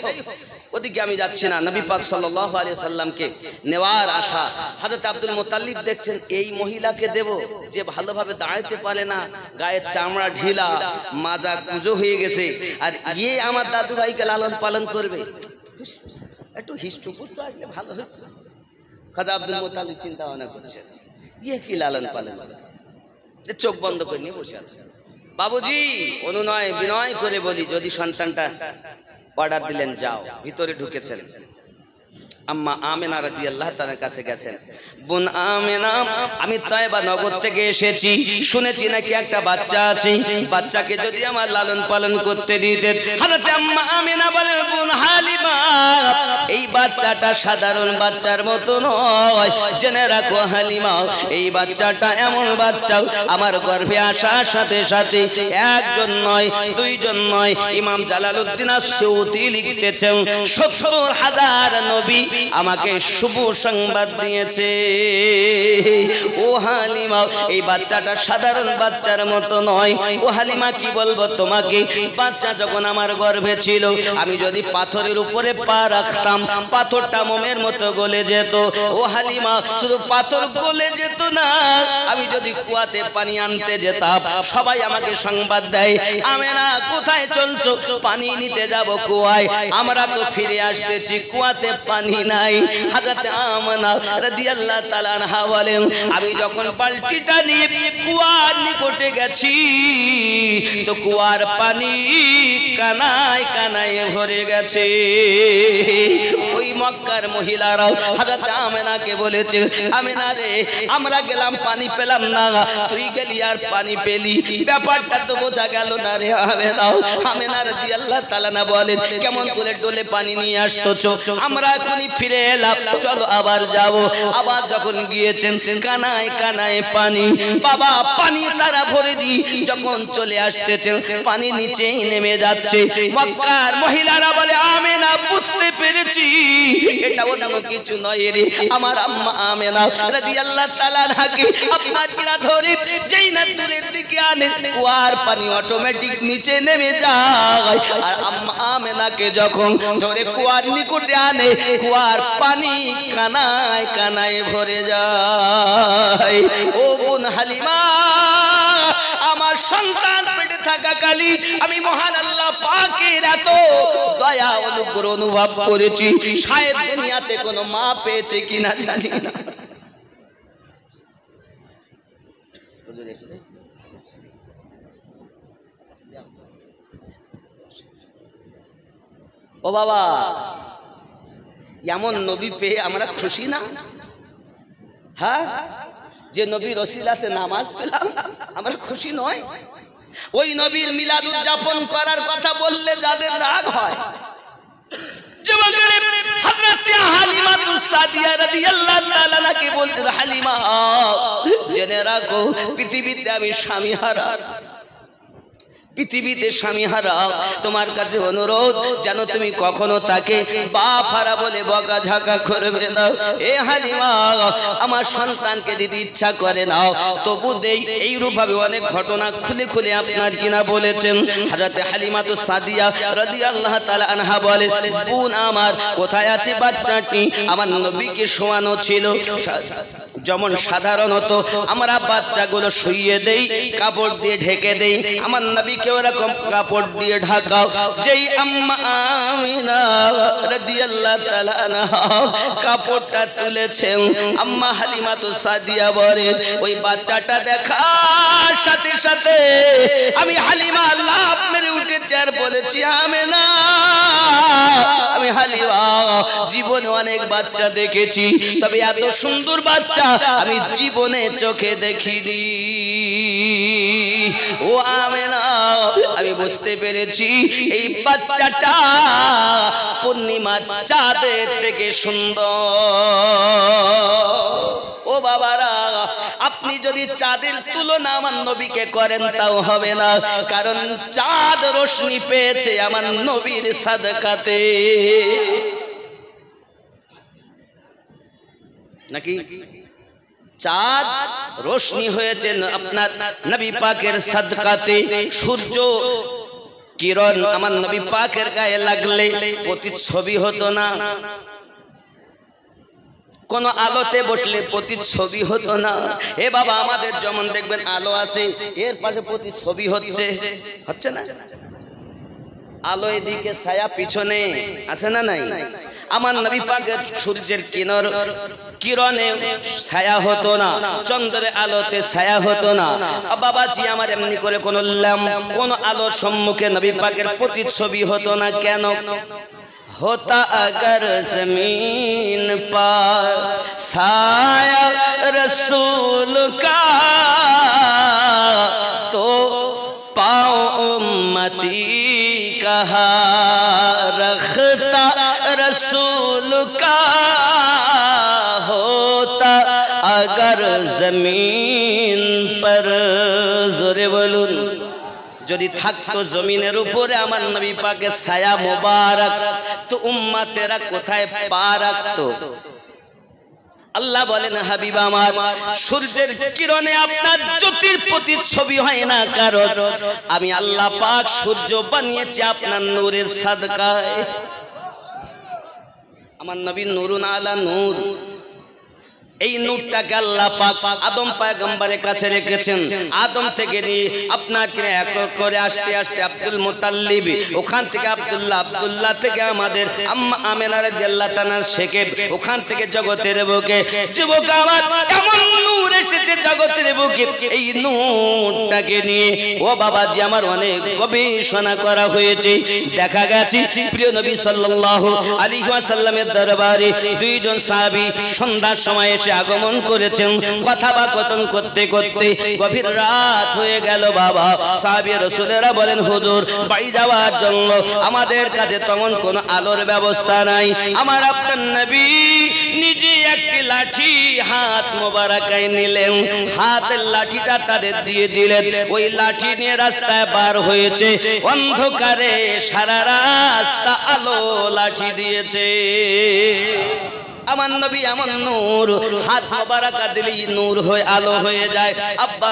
ওদিকে আমি যাচ্ছি না। নবী পাক সাল্লাল্লাহু আলাইহি সাল্লামকে নেওয়ার আশা। হযরত আব্দুল মুত্তালিব দেখছেন, এই মহিলাকে দেব যে ভালোভাবে দাঁড়াতে পারে না, গায়ের চামড়া ঢিলা, মাজা কুজো হয়ে গেছে, আর ইয়ে আমার দাদু ভাইকে লালন পালন করবে, একটু হিষ্টপুর তো আসলে ভালো হতো। খাজা আব্দুল মুত্তালিব চিন্তা ভাবনা করছেন, ইয়ে কি লালন পালন? চোখ বন্ধ করে নিয়ে বসে আছে। বাবুজি অনুনয় বিনয় করে বলি, যদি সন্তানটা অর্ডার দিলেন, যাও। ভিতরে ঢুকেছেন। আম্মা আমেনা রাদিয়াল্লাহু তাআলার কাছে গেছেন, বোন আমেনা আমি তায়েবা নগর থেকে এসেছি, শুনেছি নাকি একটা বাচ্চা আছে, বাচ্চাকে যদি আমার লালন পালন করতে দিতেন। হযরত আম্মা আমেনা বলেন, বোন হালিমা এই বাচ্চাটা সাধারণ বাচ্চার মতো নয়, জেনে রাখো হালিমা, এই বাচ্চাটা এমন বাচ্চা, আমার গর্ভে আসার সাথে সাথে একজন নয়, দুইজন নয়, ইমাম জালালউদ্দিন আস-সুয়ুতি লিখতেছেন ৭০,০০০ নবী আমাকে শুভ সংবাদ দিয়েছে। ও হালিমা এই বাচ্চাটা সাধারণ বাচ্চার মতো নয়। ও হালিমা কি বলবো তোমাকে, বাচ্চা যখন আমার গর্ভে ছিল, আমি যদি পাথরের উপরে পা রাখতাম, পাথরটা মোমের মতো গলে যেত। ও হালিমা শুধু পাথর গলে যেত না, আমি যদি কুয়াতে পানি আনতে যেতাম, সবাই আমাকে সংবাদ দেয়, আমেনা কোথায় চলছো? পানি নিতে যাব কুয়ায়। আমরা তো ফিরে আসতেছি, কুয়াতে পানি নাই। হযরত আমেনা রাদিয়াল্লাহু তাআলা আনহা বলেন, আমি যখন বালতিটা নিয়ে কুয়ার নিকটে গেছি, তো কুয়ার পানি কানায় কানায় ভরে গেছে। ওই মক্কার মহিলারাও হযরত আমেনাকে বলেছে, আমেনা রে আমরা গেলাম পানি পেলাম না, তুই গেলি আর পানি পেলি, ব্যাপারটা তো বোঝা গেল না রে আমেনা। আমেনা রাদিয়াল্লাহু তাআলা না বলেন, কেমন করে ডোলে পানি নিয়ে আসতো? আমরা এখনই ফিরে এলাম, চলো আবার যাব। আবার যখন গিয়েছেন, কানায় কানায় পানি, বাবা পানি তারা ভরে দি, যখন চলে আসতেছেন পানি নিচে নেমে যাচ্ছে। মক্কার মহিলারা বলে, আমেনা বুঝতে পেরেছি এটা অন্য কিছু নয় রে, আমার আম্মা আমেনা রাদিয়াল্লাহু তাআলা আনহাকে আপনার কিনা ধরে যেই না দূরের দিকে আনে, কুয়ার পানি অটোমেটিক নিচে নেমে যায়। আর আম্মা আমেনাকে যখন ধরে কুয়ার নিকটে আনে, কুয়ার পানি কানায় কানায় ভরে যায়। ও বোন হালিমা, আমার সন্তান পেটে থাকাকালীন আমি মহান আল্লাহ পাকের এত দয়া অনুগ্রহ অনুভব করেছি, শায়দ দুনিয়াতে কোনো মা পেয়েছে কিনা জানি না। ও বাবা, এমন নবী পেয়ে আমরা খুশি না? হ্যাঁ, যে নবীর ওসিলাতে নামাজ পেলাম আমরা খুশি নয়? ওই নবীর মিলাদ উদযাপন করার কথা বললে যাদের রাগ হয়, হালিমা জেনে রাখো, পৃথিবীতে আমি স্বামী হারা, পৃথিবীতে স্বামী হারা, তোমার কাছে অনুরোধ যেন তুমি কখনো তাকে বাপ হারা বলে বকাঝকা করবে না। এ হালিমা, আমার সন্তানকে দিদি ইচ্ছা করে নাও তবু দেই, এইরূপ ভাবে অনেক ঘটনা খুলে খুলে আপনার কিনা বলেছেন। হযরতে হালিমাতু সাদিয়া রাদিয়াল্লাহু তাআলা আনহা বলে, বোন আমার কোথায় আছে বাচ্চাটি? আমার নবীকে শোয়ানো ছিল। যেমন সাধারণত আমরা বাচ্চাগুলো শুইয়ে দেই, কাপড় দিয়ে ঢেকে দেই, আমার নবীকে ওরকম কাপড় দিয়ে ঢাকাও। যেই আম্মা আমিনা রাদিয়াল্লাহু তাআলা আনহা কাপড়টা তুলেছেন, আম্মা হালিমাতু সাদিয়া বলেন, ওই বাচ্চাটা দেখার সাথে সাথে আমি হালিমা লাফ মেরে উঠেছি আর বলেছি, আমিনা, আমি হালিমা জীবনে অনেক বাচ্চা দেখেছি, তবে এত সুন্দর বাচ্চা আমি জীবনে চোখে দেখিনি। ও আমিনা, আমি বুঝতে পেরেছি এই বাচ্চাটা পূর্ণিমা চাঁদের থেকে সুন্দর। ও বাবারা, আপনি যদি চাঁদের তুলনা আমার নবীকে করেন তাও হবে না, কারণ চাঁদ রোশনি পেয়েছে আমার নবীর সাদকাতে। নাকি চাঁদ রোশনি হয়েছে আপনার নবী পাকের সাদকাতে। সূর্য কিরণ আমার নবী পাকের গায়ে লাগলে প্রতিচ্ছবি হতো না, কোন আলোতে বসলে প্রতিচ্ছবি হতো না। এ বাবা, আমাদের যেমন দেখবেন আলো আছে, এর পাশে প্রতিচ্ছবি হচ্ছে, হচ্ছে না? আলো এদিকে, ছায়া পিছনে, আছে না নাই? আমার নবী পাকের সূর্যের কিরণে ছায়া হতো না, চন্দ্রের আলোতে ছায়া হতো না। বাবাজি আমার এমনি করে কোন ল্যাম্প, কোন আলোর সম্মুখে নবী পাকের প্রতিচ্ছবি হতো না। কেন? होता अगर जमीन पर साया रसूल का तो पाओ उम्मती कहा रखता रसूल का होता अगर जमीन पर। जोरे बोलून, যদি থাকতো জমিনের উপরে আমার নবী পাকের ছায়া মোবারক, তো উম্মতেরা কোথায় পা রাখতো? আল্লাহ বলেন, হাবিব আমার, সূর্যের কিরণে আপনার জ্যোতির প্রতিচ্ছবি হয় না, কারণ আমি আল্লাহ পাক সূর্য বানিয়েছি আপনার নূরের সাদকায়। আমার নবী নূরুন আলা নূর, এই নূরটাকে আল্লাহ পাক আদম পয়গম্বরের কাছে রেখেছেন। আদম থেকে নিয়ে আপনার কিনে এক করে আস্তে আস্তে আব্দুল মুতাল্লিব, ওখান থেকে আব্দুল্লাহ, আব্দুল্লাহ থেকে আমাদের আম্মা আমিনা রাদিয়াল্লাহু তাআলা শেখে, ওখান থেকে জগতের বুকে যুবক আমার এমন নূর এসেছে জগতের বুকে। এই নূরটাকে নিয়ে ও বাবাজি আমার অনেক গবেষণা করা হয়েছে। দেখা গেছে প্রিয় নবী সাল্লাল্লাহু আলাইহি ওয়াসাল্লামের দরবারে দুইজন সাহাবী সন্ধ্যার সময় এসে আগমন করেছেন। কথাবার্তা করতে করতে গভীর রাত হয়ে গেল। বাবা সাহাবী রাসূলেরা বলেন, হুজুর বাড়ি যাওয়ার জন্য আমাদের কাছে তেমন কোনো আলোর ব্যবস্থা নাই। আমার আপনার নবী নিজে একটি লাঠি হাত মোবারকায় নিলেন, হাতের লাঠিটা তাদের দিয়ে দিলেন। ওই লাঠি নিয়ে রাস্তায় বার হয়েছে, অন্ধকারে সারা রাস্তা আলো লাঠি দিয়েছে। আমার নবী এমন নূর, হাত মোবারকা দিলেই নূর হয়ে আলো হয়ে যায়। আব্বা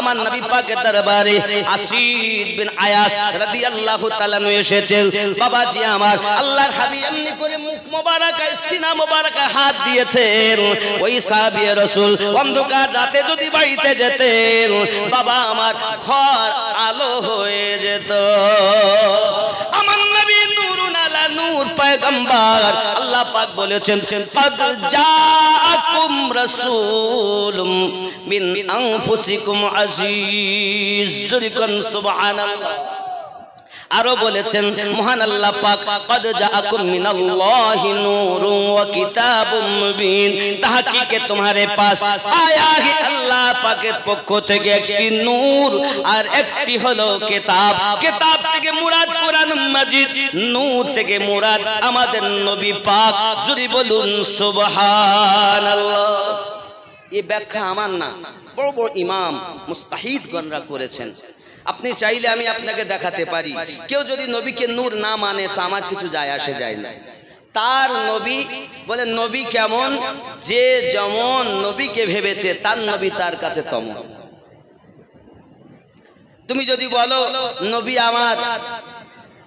আমার নবী পাকের দরবারে আসিদ বিন আয়াস রাদিয়াল্লাহু তাআলা এসেছেন। বাবাজি আমার আল্লাহর হাবিব এমনি করে মুখ মোবারকায়, সিনা মোবারকায় হাত দিয়েছেন। ওই সাহাবী রাসূল অন্ধকার রাতে যদি বাড়িতে যেতেন, বাবা আমার ঘর আলো হয়ে যেত। আমার নবী নূরুন আলা নূর পয়গম্বর। আল্লাহ পাক বলেছেন, قد جاءكم رسول من أنفسكم عزيز। সুবহানাল্লাহ। আরো বলেছেন মহান আল্লাহ পাক কদ জাআকুম মিনাল্লাহি নূরুন ওয়া কিতাবুম মুবিন, তাহকিকে তোমারে পাস আয়া হে আল্লাহ পাকের পক্ষ থেকে একটি নূর আর একটি হলো কিতাব। কিতাব থেকে মুরাদ কোরআন মাজিদ, নূর থেকে মুরাদ আমাদের নবী পাক। জুরি বলুন সুবহানাল্লাহ। এই ব্যাখ্যা আমার না, বড় বড় ইমাম মুস্তাহিদগণরা করেছেন। আপনি চাইলে আমি আপনাকে দেখাতে পারি, কেউ যদি নবীকে নূর না মানে তো আমার কিছু যায় আসে যায় না। তার নবী বলে নবী কেমন, যে যেমন নবীকে ভেবেছে তার নবী তার কাছে তেমন। তুমি যদি বলো নবী আমার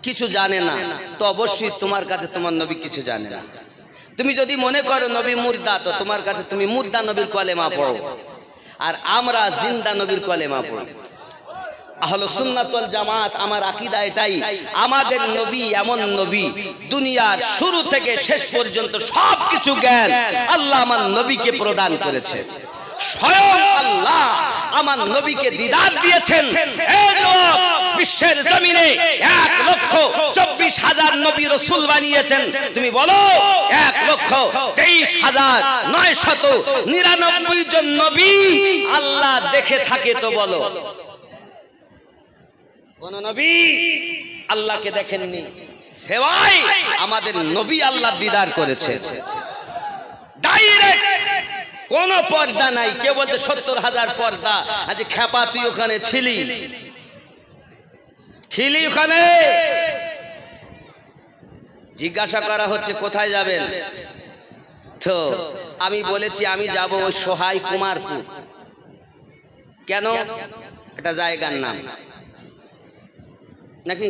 কিছু জানে না, তো অবশ্যই তোমার কাছে তোমার নবী কিছু জানে না। তুমি যদি মনে করো নবী মুর্দা, তো তোমার কাছে তুমি মুর্দা নবীর কলেমা পড়ো, আর আমরা জিন্দা নবীর কলেমা পড়ি। আহলে সুন্নাত ওয়াল জামাত আমার আকীদা এটাই, আমাদের নবী এমন নবী, দুনিয়ার শুরু থেকে শেষ পর্যন্ত সবকিছু জ্ঞান আল্লাহ আমার নবীকে প্রদান করেছে। স্বয়ং আল্লাহ আমার নবীকে দিদার দিয়েছেন। এই লোক বিশ্বের জমিনে 1,24,000 নবী রাসূল বানিয়েছেন। তুমি বলো 1,23,999 জন নবী আল্লাহ দেখে থাকে, তো বলো কোন নবী আল্লাহকে দেখেননি? সেওয়াই আমাদের নবী আল্লাহ দিদার করেছে ডাইরেক্ট, কোন পর্দা নাই। কে বলতে 70,000 পর্দা, আজ খেপা তুই ওখানে ছিলি ওখানে? জিজ্ঞাসা করা হচ্ছে কোথায় যাবেন, তো আমি বলেছি আমি যাব ওই সোহাই কুমারপুর। কেন? এটা জায়গার নাম নাকি?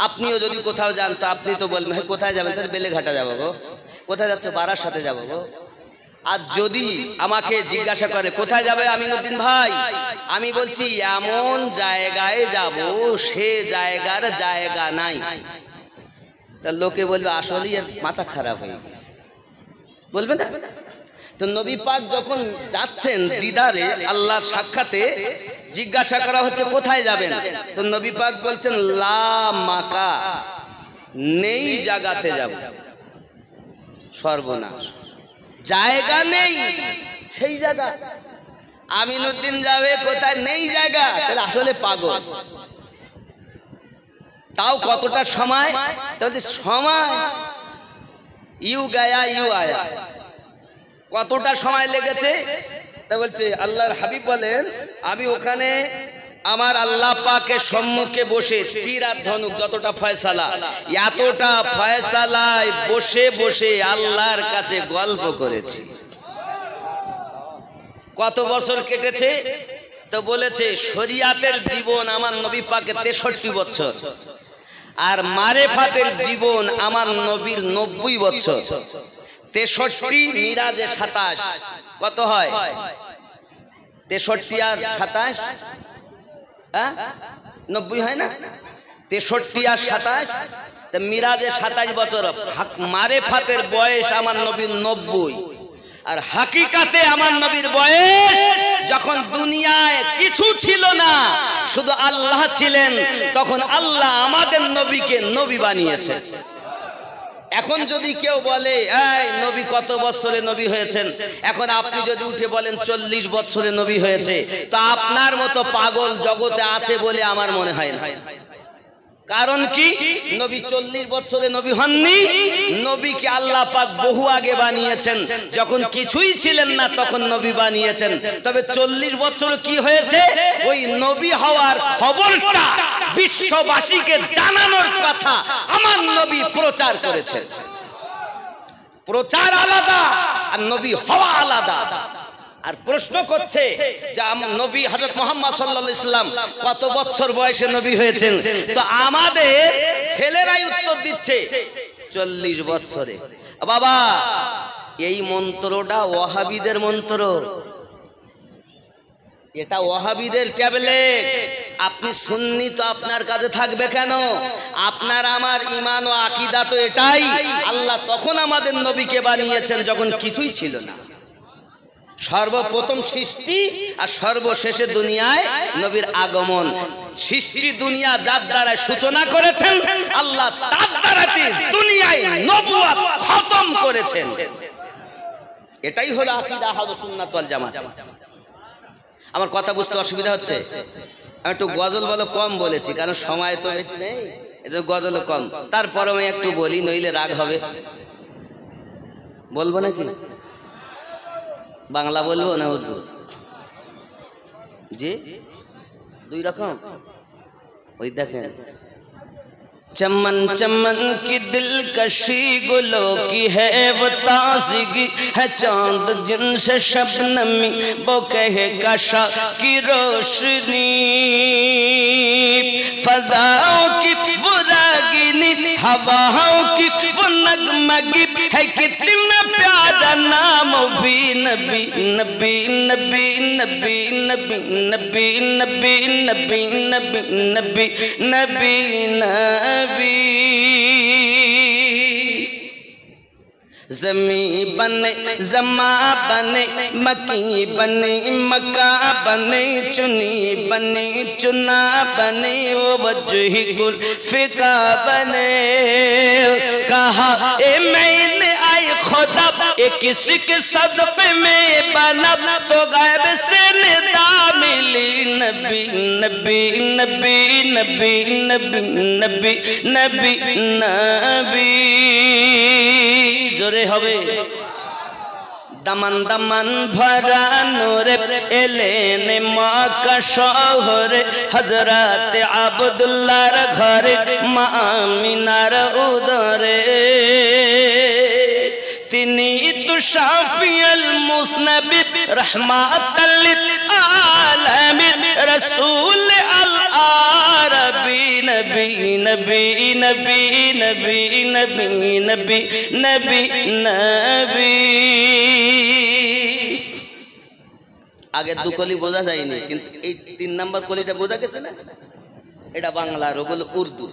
আপনিও যদি কোথাও যান তো আপনি তো বলবেন কোথায় যাবেন, তাহলে বেলেঘাটা যাবো গো। কোথায় যাচ্ছ? বারাসাতে যাবো গো। আর যদি আমাকে জিজ্ঞাসা করে কোথায় যাবে আমিনুদ্দিন ভাই, আমি বলছি এমন জায়গায় যাব সে জায়গার জায়গা নাই, তা লোকে বলবে আসলেই এর মাথা খারাপ হয়ে গেল, বলবে না? তো নবী পাক যখন যাচ্ছেন দিদারে আল্লাহর সাক্ষাতে, জিজ্ঞাসা করা হচ্ছে কোথায় যাবেন, তো নবী পাক বলছেন লা মাকা, নেই জায়গাতে যাব। সর্বনাশ, জায়গা নেই সেই জায়গা। আমিনুদ্দিন যাবে কোথায়? নেই জায়গা, তাহলে আসলে পাগল। তাও কতটা সময়? তাহলে সময় ইউ গায়া ইউ আয়া, কতটা সময় লেগেছে? তা বলছে আল্লাহর হাবিব বলেন আমি ওখানে আমার আল্লাহ পাকের সম্মুখে বসে তীর আর ধনুক যতটা ফয়সালা, এতটা ফয়সালায় বসে বসে আল্লাহর কাছে গল্প করেছি। কত বছর কেটেছে? তো বলেছে শরিয়াতের জীবন আমার নবী পাকের 63 বছর, আর মারেফাতের জীবন আমার নবীর 90 বছর। 63 মিরাজে 27, কত হয়? 63 আর 27, 90 হয় না? 63 আর 27, মিরাজে 27 বছর। মারেফাতের বয়স আমার নবীর 90, আর হাকিকাতে আমার নবীর বয়স যখন দুনিয়ায় কিছু ছিল না, শুধু আল্লাহ ছিলেন, তখন আল্লাহ আমাদের নবীকে নবী বানিয়েছে। এখন যদি কেউ বলে এই নবী কত বছরে নবী হয়েছেন, এখন আপনি যদি উঠে বলেন 40 বছরে নবী হয়েছে, তো আপনার মতো পাগল জগতে আছে বলে আমার মনে হয় না। কারণ কি? নবী 40 বছরে নবী হননি, নবীকে আল্লাহ পাক বহু আগে বানিয়েছেন। যখন কিছুই ছিলেন না তখন নবী বানিয়েছেন। তবে 40 বছর কি হয়েছে? ওই নবী হওয়ার খবরটা বিশ্ববাসীকে জানানোর কথা আমার নবী প্রচার করেছেন। প্রচার আলাদা আর নবী হওয়া আলাদা। আর প্রশ্ন করছে যে নবী হযরত মুহাম্মদ সাল্লাল্লাহু আলাইহি সাল্লাম কত বছর বয়সে নবী হয়েছেন, তো আমাদের ছেলেরাই উত্তর দিচ্ছে 40 বছরে। বাবা, এই মন্ত্রটা ওয়াহাবিদের মন্ত্র, এটা ওয়াহাবিদের ট্যাবলেট। আপনি সুন্নি তো আপনার কাছে থাকবে কেন? আপনার আমার ঈমান ও আকীদা তো এটাই, আল্লাহ তখন আমাদের নবীকে বানিয়েছেন যখন কিছুই ছিল না। সর্বপ্রথম সৃষ্টি আর সর্বশেষে দুনিয়ায় নবীর আগমন। সৃষ্টি দুনিয়া যার দ্বারা সূচনা করেছেন আল্লাহ, তার দ্বারাতে দুনিয়ায় নবুয়ত খতম করেছেন। এটাই হলো আকীদা আহলুস সুন্নাত ওয়াল জামাত। আমার কথা বুঝতে অসুবিধা হচ্ছে? আমি একটু গজল বলো কম বলেছি, কারণ সময় তো বেশি নেই, এজন্য গজল কম। তারপরে আমি একটু বলি, নইলে রাগ হবে। বলবো নাকি? বাংলা বলবো না উর্দু? জি, দুই রকম। ওই দেখেন, चमन चमन की दिलकशी गुलों की है वो ताज़गी है, चांद जिनसे शबनमी वो कहे कशा की रोशनी, फज़ाओं की वो रागिनी हवाओं की वो नगमगी है, कितना प्यारा नाम भी नबी नबी नबी नबी नबी नबी नबी नबी नबी नबी नबी नबी। ज़मी बने ज़मा बने, मकी बने मक्का बने, चुनी बने चुना बने, वो वजही गुल फिका बने। कहा ए मैंने आए खुदा ए किसी के सदक़े में बना, तो गैब से निदा मिली नबी नबी नबी नबी नबी नबी नबी नबी। जोरे হবে দামান দামান ভরা নূরে এলেন মক্কা শহরে, হযরত আব্দুল্লাহর ঘরে মা আমিনার উদরে। তিনি তো শাফিউল মুসনবি রহমাতাল লিল আলামিন, রাসূল আল আরবি নবী নবী নবী নবী নবী নবী নবী নবী। আগে দু কলি বোঝা যায়নি, কিন্তু এই 3 নাম্বার কলিটা বোঝা গেছে না? এটা বাংলার, ওগুলো উর্দু।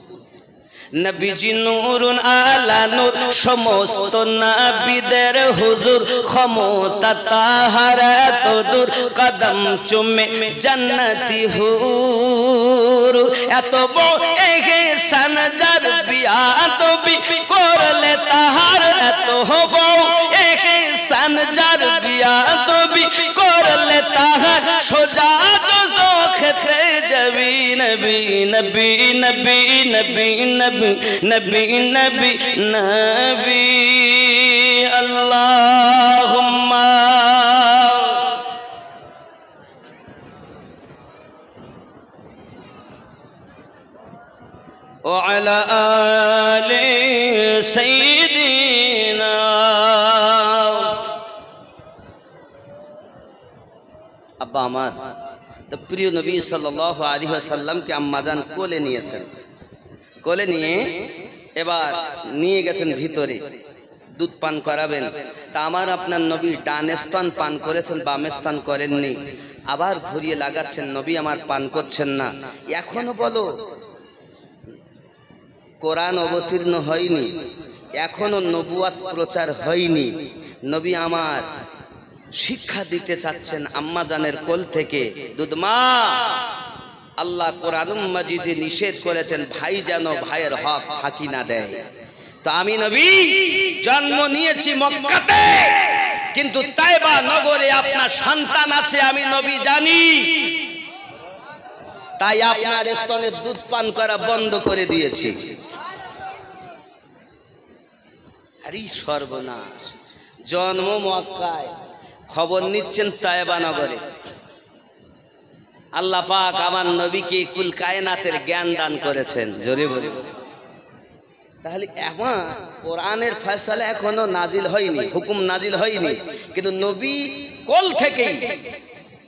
নবীজি নূরুন আলা নূর, সমস্ত নবীদের হুজুর, ক্ষমতা তাহার এত দূর, কদম চুমে জান্নাতি হুর। এত বড় ইহসান যার বিয়াদবি করলে তাহার, এত বড় ইহসান যার বিয়াদবি করলে তাহার, সোজা দোজখে যাবি নবী নবী নবী নবী নবী নবী নবী নবী। আল্লাহুম্মা ওয়া আলা আলি সাইয়্যিদিনা। আব্বা আমার তো প্রিয় নবী সাল্লাল্লাহু আলাইহি ওয়াসাল্লামকে আম্মাজান কোলে নিয়েছেন। কোলে নিয়ে এবার নিয়ে গেছেন ভিতরে, দুধ পান করাবেন। তা আমার আপনার নবী ডান স্তন পান করেছেন, বাম স্তন করেননি। আবার ঘুরিয়ে লাগাচ্ছেন, নবী আমার পান করছেন না। এখনো বলো কোরআন অবতীর্ণ হয়নি, এখনো নবুয়াত প্রচার হয়নি। নবী আমার শিক্ষা দিতে চাচ্ছেন আম্মাজানের কোল থেকে, দুধ মা। আল্লাহ কোরআনুল মাজিদে নিষেধ করেছেন ভাই যেন ভাইয়ের হক ফাঁকি না দেয়। তো আমি নবী জন্ম নিয়েছি মক্কাতে, কিন্তু তাইবা নগরে আপনার সন্তান আছে, আমি নবী জানি। তাই আপনার স্তনের দুধ পান করা বন্ধ করে দিয়েছি। আরে সর্বনাশ! জন্ম মক্কায়, খবর নিচ্ছেন তাইবা নগরে। আল্লাহ পাক আমার নবীকে কুল কায়নাতের জ্ঞান দান করেছেন, জোরে বলে। তাহলে এখন কোরআনের ফয়সালা এখনো নাজিল হয়নি, হুকুম নাজিল হয়নি, কিন্তু নবী কোল থেকেই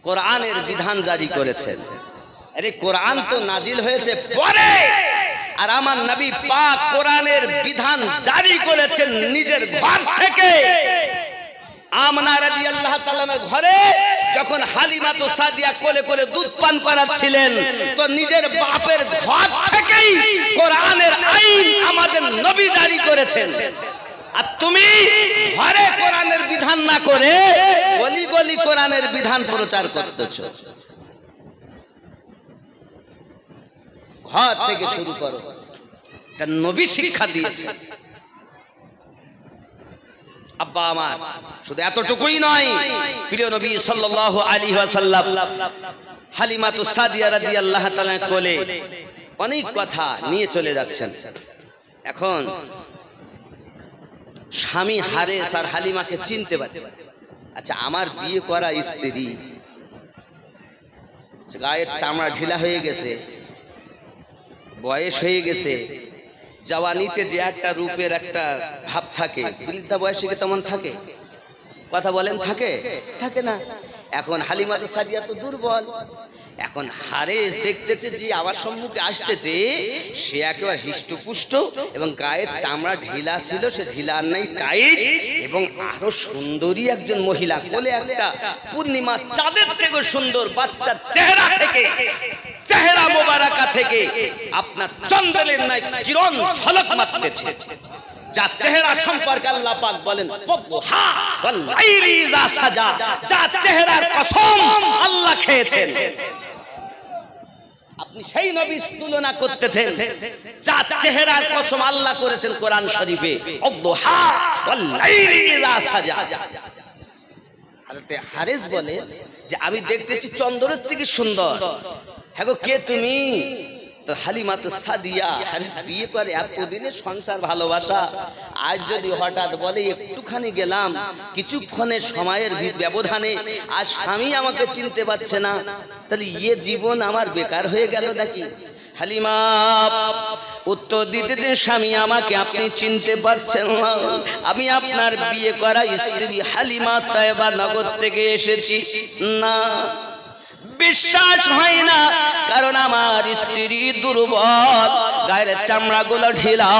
কোরআনের বিধান জারি করেছেন। আরে কোরআন তো নাজিল হয়েছে পরে, আর আমার নবী পাক কোরআনের বিধান জারি করেছেন নিজের ঘর থেকে। আমনা রাদিয়াল্লাহু তাআলার ঘরে যখন হালিমা তো সাদিয়া কোলে কোলে দুধ পান করাচ্ছিলেন, তো নিজের বাপের ঘর থেকেই কোরআনের আইন আমাদের নবী জারি করেছেন। আর তুমি ঘরে কোরআনের বিধান না করে গলি গলি কোরআনের বিধান প্রচার করতেছো। ঘর থেকে শুরু করো, কারণ নবী শিক্ষা দিয়েছে। আব্বা আমার শুধু এতটুকুই নয়, প্রিয় নবী সাল্লাল্লাহু আলাইহি ওয়াসাল্লাম হালিমাতুস সাদিয়া রাদিয়াল্লাহু তাআলা কোলে অনেক কথা নিয়ে চলে যাচ্ছেন। এখন স্বামী হারেস আর হালিমাকে চিনতে পারছে। আচ্ছা, আমার বিয়ে করা স্ত্রী, গায়ের চামড়া ঢিলা হয়ে গেছে, বয়স হয়ে গেছে, জওয়ানিতে যে একটা রূপের একটা ভাব থাকে, বৃদ্ধা বয়সে কি তেমন থাকে? কথা বলেন, থাকে? থাকে না। এখন হালিমাতুস সাদিয়া তো দুর্বল। এখন হারেস দেখতেছে যে আমার সম্মুখে আসতেছে, সে একেবারে হিষ্টপুষ্ট এবং গায়ের চামড়া ঢিলা ছিল, সে ঢিলা নাই, টাইট, এবং আরো সুন্দরী একজন মহিলা, কোলে একটা পূর্ণিমা চাঁদের থেকে সুন্দর বাচ্চার চেহারা থেকে, চেহারা মোবারকা থেকে আপনার চন্দ্রের নাই কিরণ ঝলক মারতেছে। যার চেহারা সম্পর্কে আল্লাহ পাক বলেন ওয়াল্লাহা ওয়াল লাইলি ইযা সাজা, যার চেহারার কসম আল্লাহ খেয়েছেন। আপনি সেই নবীর তুলনা করতেছেন যার চেহারার কসম আল্লাহ করেছেন কোরআন শরীফে, ওয়াল্লাহা ওয়াল লাইলি ইযা সাজা। হযরত হারেস বলে যে আমি দেখতেছি চন্দ্রের থেকে সুন্দর। হ্যাঁ গো, কে তুমি? তো হালিমাতুস সাদিয়া। আরে বিয়ে করে এতদিনের সংসার ভালোবাসা, আজ যদি হঠাৎ বলে একটুখানি গেলাম, কিছুক্ষণের সময়ের ব্যবধানে আজ স্বামী আমাকে চিনতে পারছে না, তাহলে ইয়ে জীবন আমার বেকার হয়ে গেল নাকি? হালিমা উত্তর দিতে যে স্বামী আমাকে আপনি চিনতে পারছেন না, আমি আপনার বিয়ে করা স্ত্রী হালিমা তায়েবা নগর থেকে এসেছি। না, বিশ্বাস হয় না, কারণ আমার স্ত্রী দুর্বল, গায়ের চামড়া গুলো ঢিলা,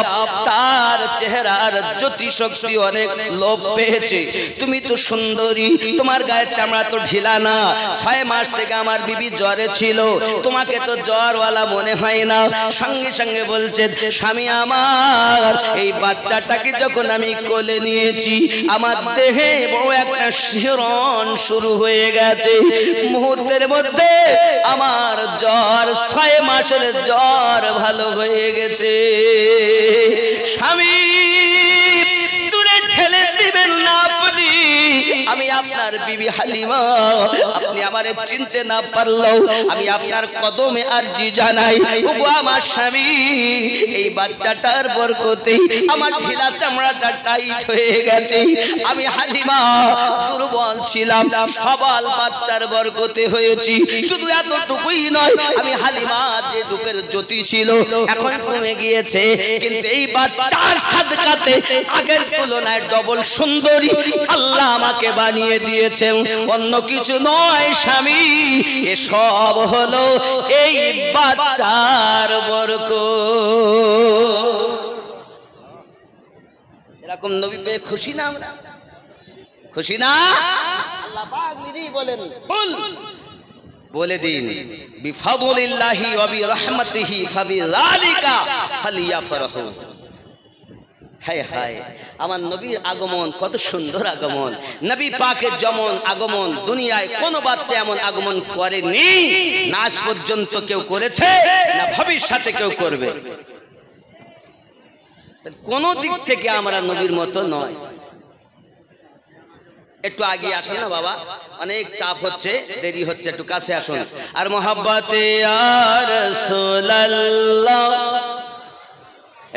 তার চেহারার জ্যোতি শক্তি অনেক লোপ পেয়েছে। তুমি তো সুন্দরী, তোমার গায়ের চামড়া তো ঢিলা না। 6 মাস থেকে আমার বিবি জ্বরে ছিল, তোমাকে তো জ্বরওয়ালা মনে হয় না। সঙ্গে সঙ্গে বলছে স্বামী আমার, এই বাচ্চাটাকে যখন আমি কোলে নিয়েছি, আমার দেহে বড় একটা শিহরণ শুরু হয়ে গেছে। মুহূর্তের মধ্যে আমার জ্বর, 6 মাসের জ্বর ভালো হয়ে গেছে। স্বামী, দূরে ঠেলে দিবেন না আপনি, আমি আপনার বিবি হালিমা। আপনি আমারে চিনতে না পারলেও আমি আপনার কদমে আরজি জানাই, ওগো আমার স্বামী, এই বাচ্চাটার বরকতে আমার ঢিলা চামড়াটা টাইট হয়ে গেছে। আমি হালিমা দুর্বল ছিলাম, সবল বাচ্চার বরকতে হয়েছি। শুধু এতটুকুই নয়, আমি হালিমা যে রূপের জ্যোতি ছিল এখন কমে গিয়েছে, কিন্তু এই বাচ্চার সাদকাতে আগের তুলনায় ডবল সুন্দরী আল্লাহ আমাকে বানিয়ে দিয়েছেন, অন্য কিছু নয় স্বামী। এসব হলো এই বাচ্চার বরকত। এরকম নবী পেয়ে খুশি না আমরা? খুশি না? আল্লাহ পাক নিজেই বলেন, বলে দিন বিফাদলিল্লাহি ওয়া বিরহমাতিহি ফাবিযালিকা ফালিয়াফরাহু। হায় হায়, আমার নবীর আগমন কত সুন্দর আগমন। নবী পাকের যেমন আগমন দুনিয়ায় কোন বাচ্চা এমন আগমন করেনি, না আজ পর্যন্ত কেউ করেছে, না ভবিষ্যতে কেউ করবে। কোন দিক থেকে আমরা নবীর মতো নয়। একটু আগে আসুন না বাবা, অনেক চাপ হচ্ছে, দেরি হচ্ছে, একটু কাছে আসুন। আর মোহাব্বতে ইয়া রাসূলুল্লাহ,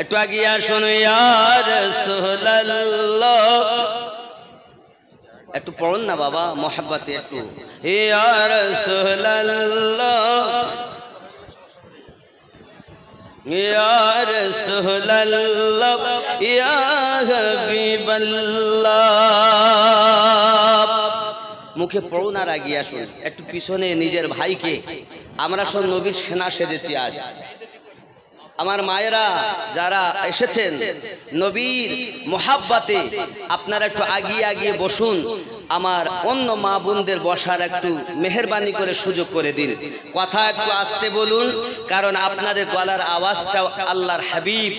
একটু আগে আসুন ইয়া রাসূলুল্লাহ। একটু পড়ুন না বাবা, মোহাব্বতে একটু ইয়া রাসূলুল্লাহ, ইয়া রাসূলুল্লাহ, ইয়া হাবিবাল্লাহ। মুখে পড়ুন আর এগিয়ে আসুন। একটু পিছনে নিজের ভাইকে, আমরা সব নবীর সেনা সেজেছি আজ। আমার মায়েরা যারা এসেছেন নবীর মোহাব্বতে, আপনারা একটু আগিয়ে আগিয়ে বসুন। আমার অন্য মা বোনদের বসার একটু মেহেরবানি করে সুযোগ করে দিন। কথা একটু আস্তে বলুন, কারণ আপনাদের গলার আওয়াজটা আল্লাহর হাবিব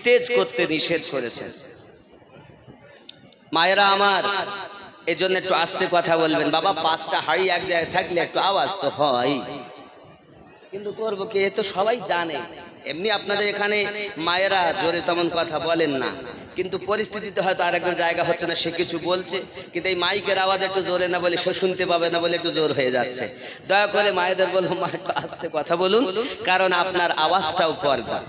তেজ করতে নিষেধ করেছেন। মায়েরা আমার, এই জন্য একটু আস্তে কথা বলবেন। বাবা, 5টা হাড়ি এক জায়গায় থাকলে একটু আওয়াজ তো হয়, কিন্তু করবো কি, এ তো সবাই জানে। এমনি আপনাদের এখানে মায়েরা জোরে তেমন কথা বলেন না, কিন্তু পরিস্থিতিতে হয়তো আরেকজন জায়গা হচ্ছে না, সে কিছু বলছে, কিন্তু এই মাইকের আওয়াজ একটু জোরে না বলে, সে শুনতে পাবে না বলে একটু জোর হয়ে যাচ্ছে। দয়া করে মায়েদের বলবো, মা একটু আস্তে কথা বলুন, কারণ আপনার আওয়াজটাও পর্দা।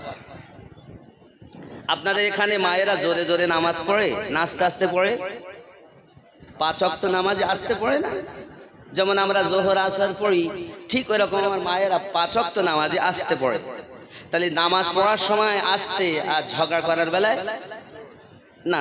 আপনাদের এখানে মায়েরা জোরে জোরে নামাজ পড়ে না আস্তে আস্তে পড়ে? 5 ওয়াক্ত নামাজে আস্তে পড়ে না? যেমন আমরা জোহর আসর পড়ি, ঠিক ওই রকম আমার মায়েরা 5 ওয়াক্ত নামাজে আস্তে পড়ে। তাহলে নামাজ পড়ার সময় আস্তে, আর ঝগড়া করার বেলায় না।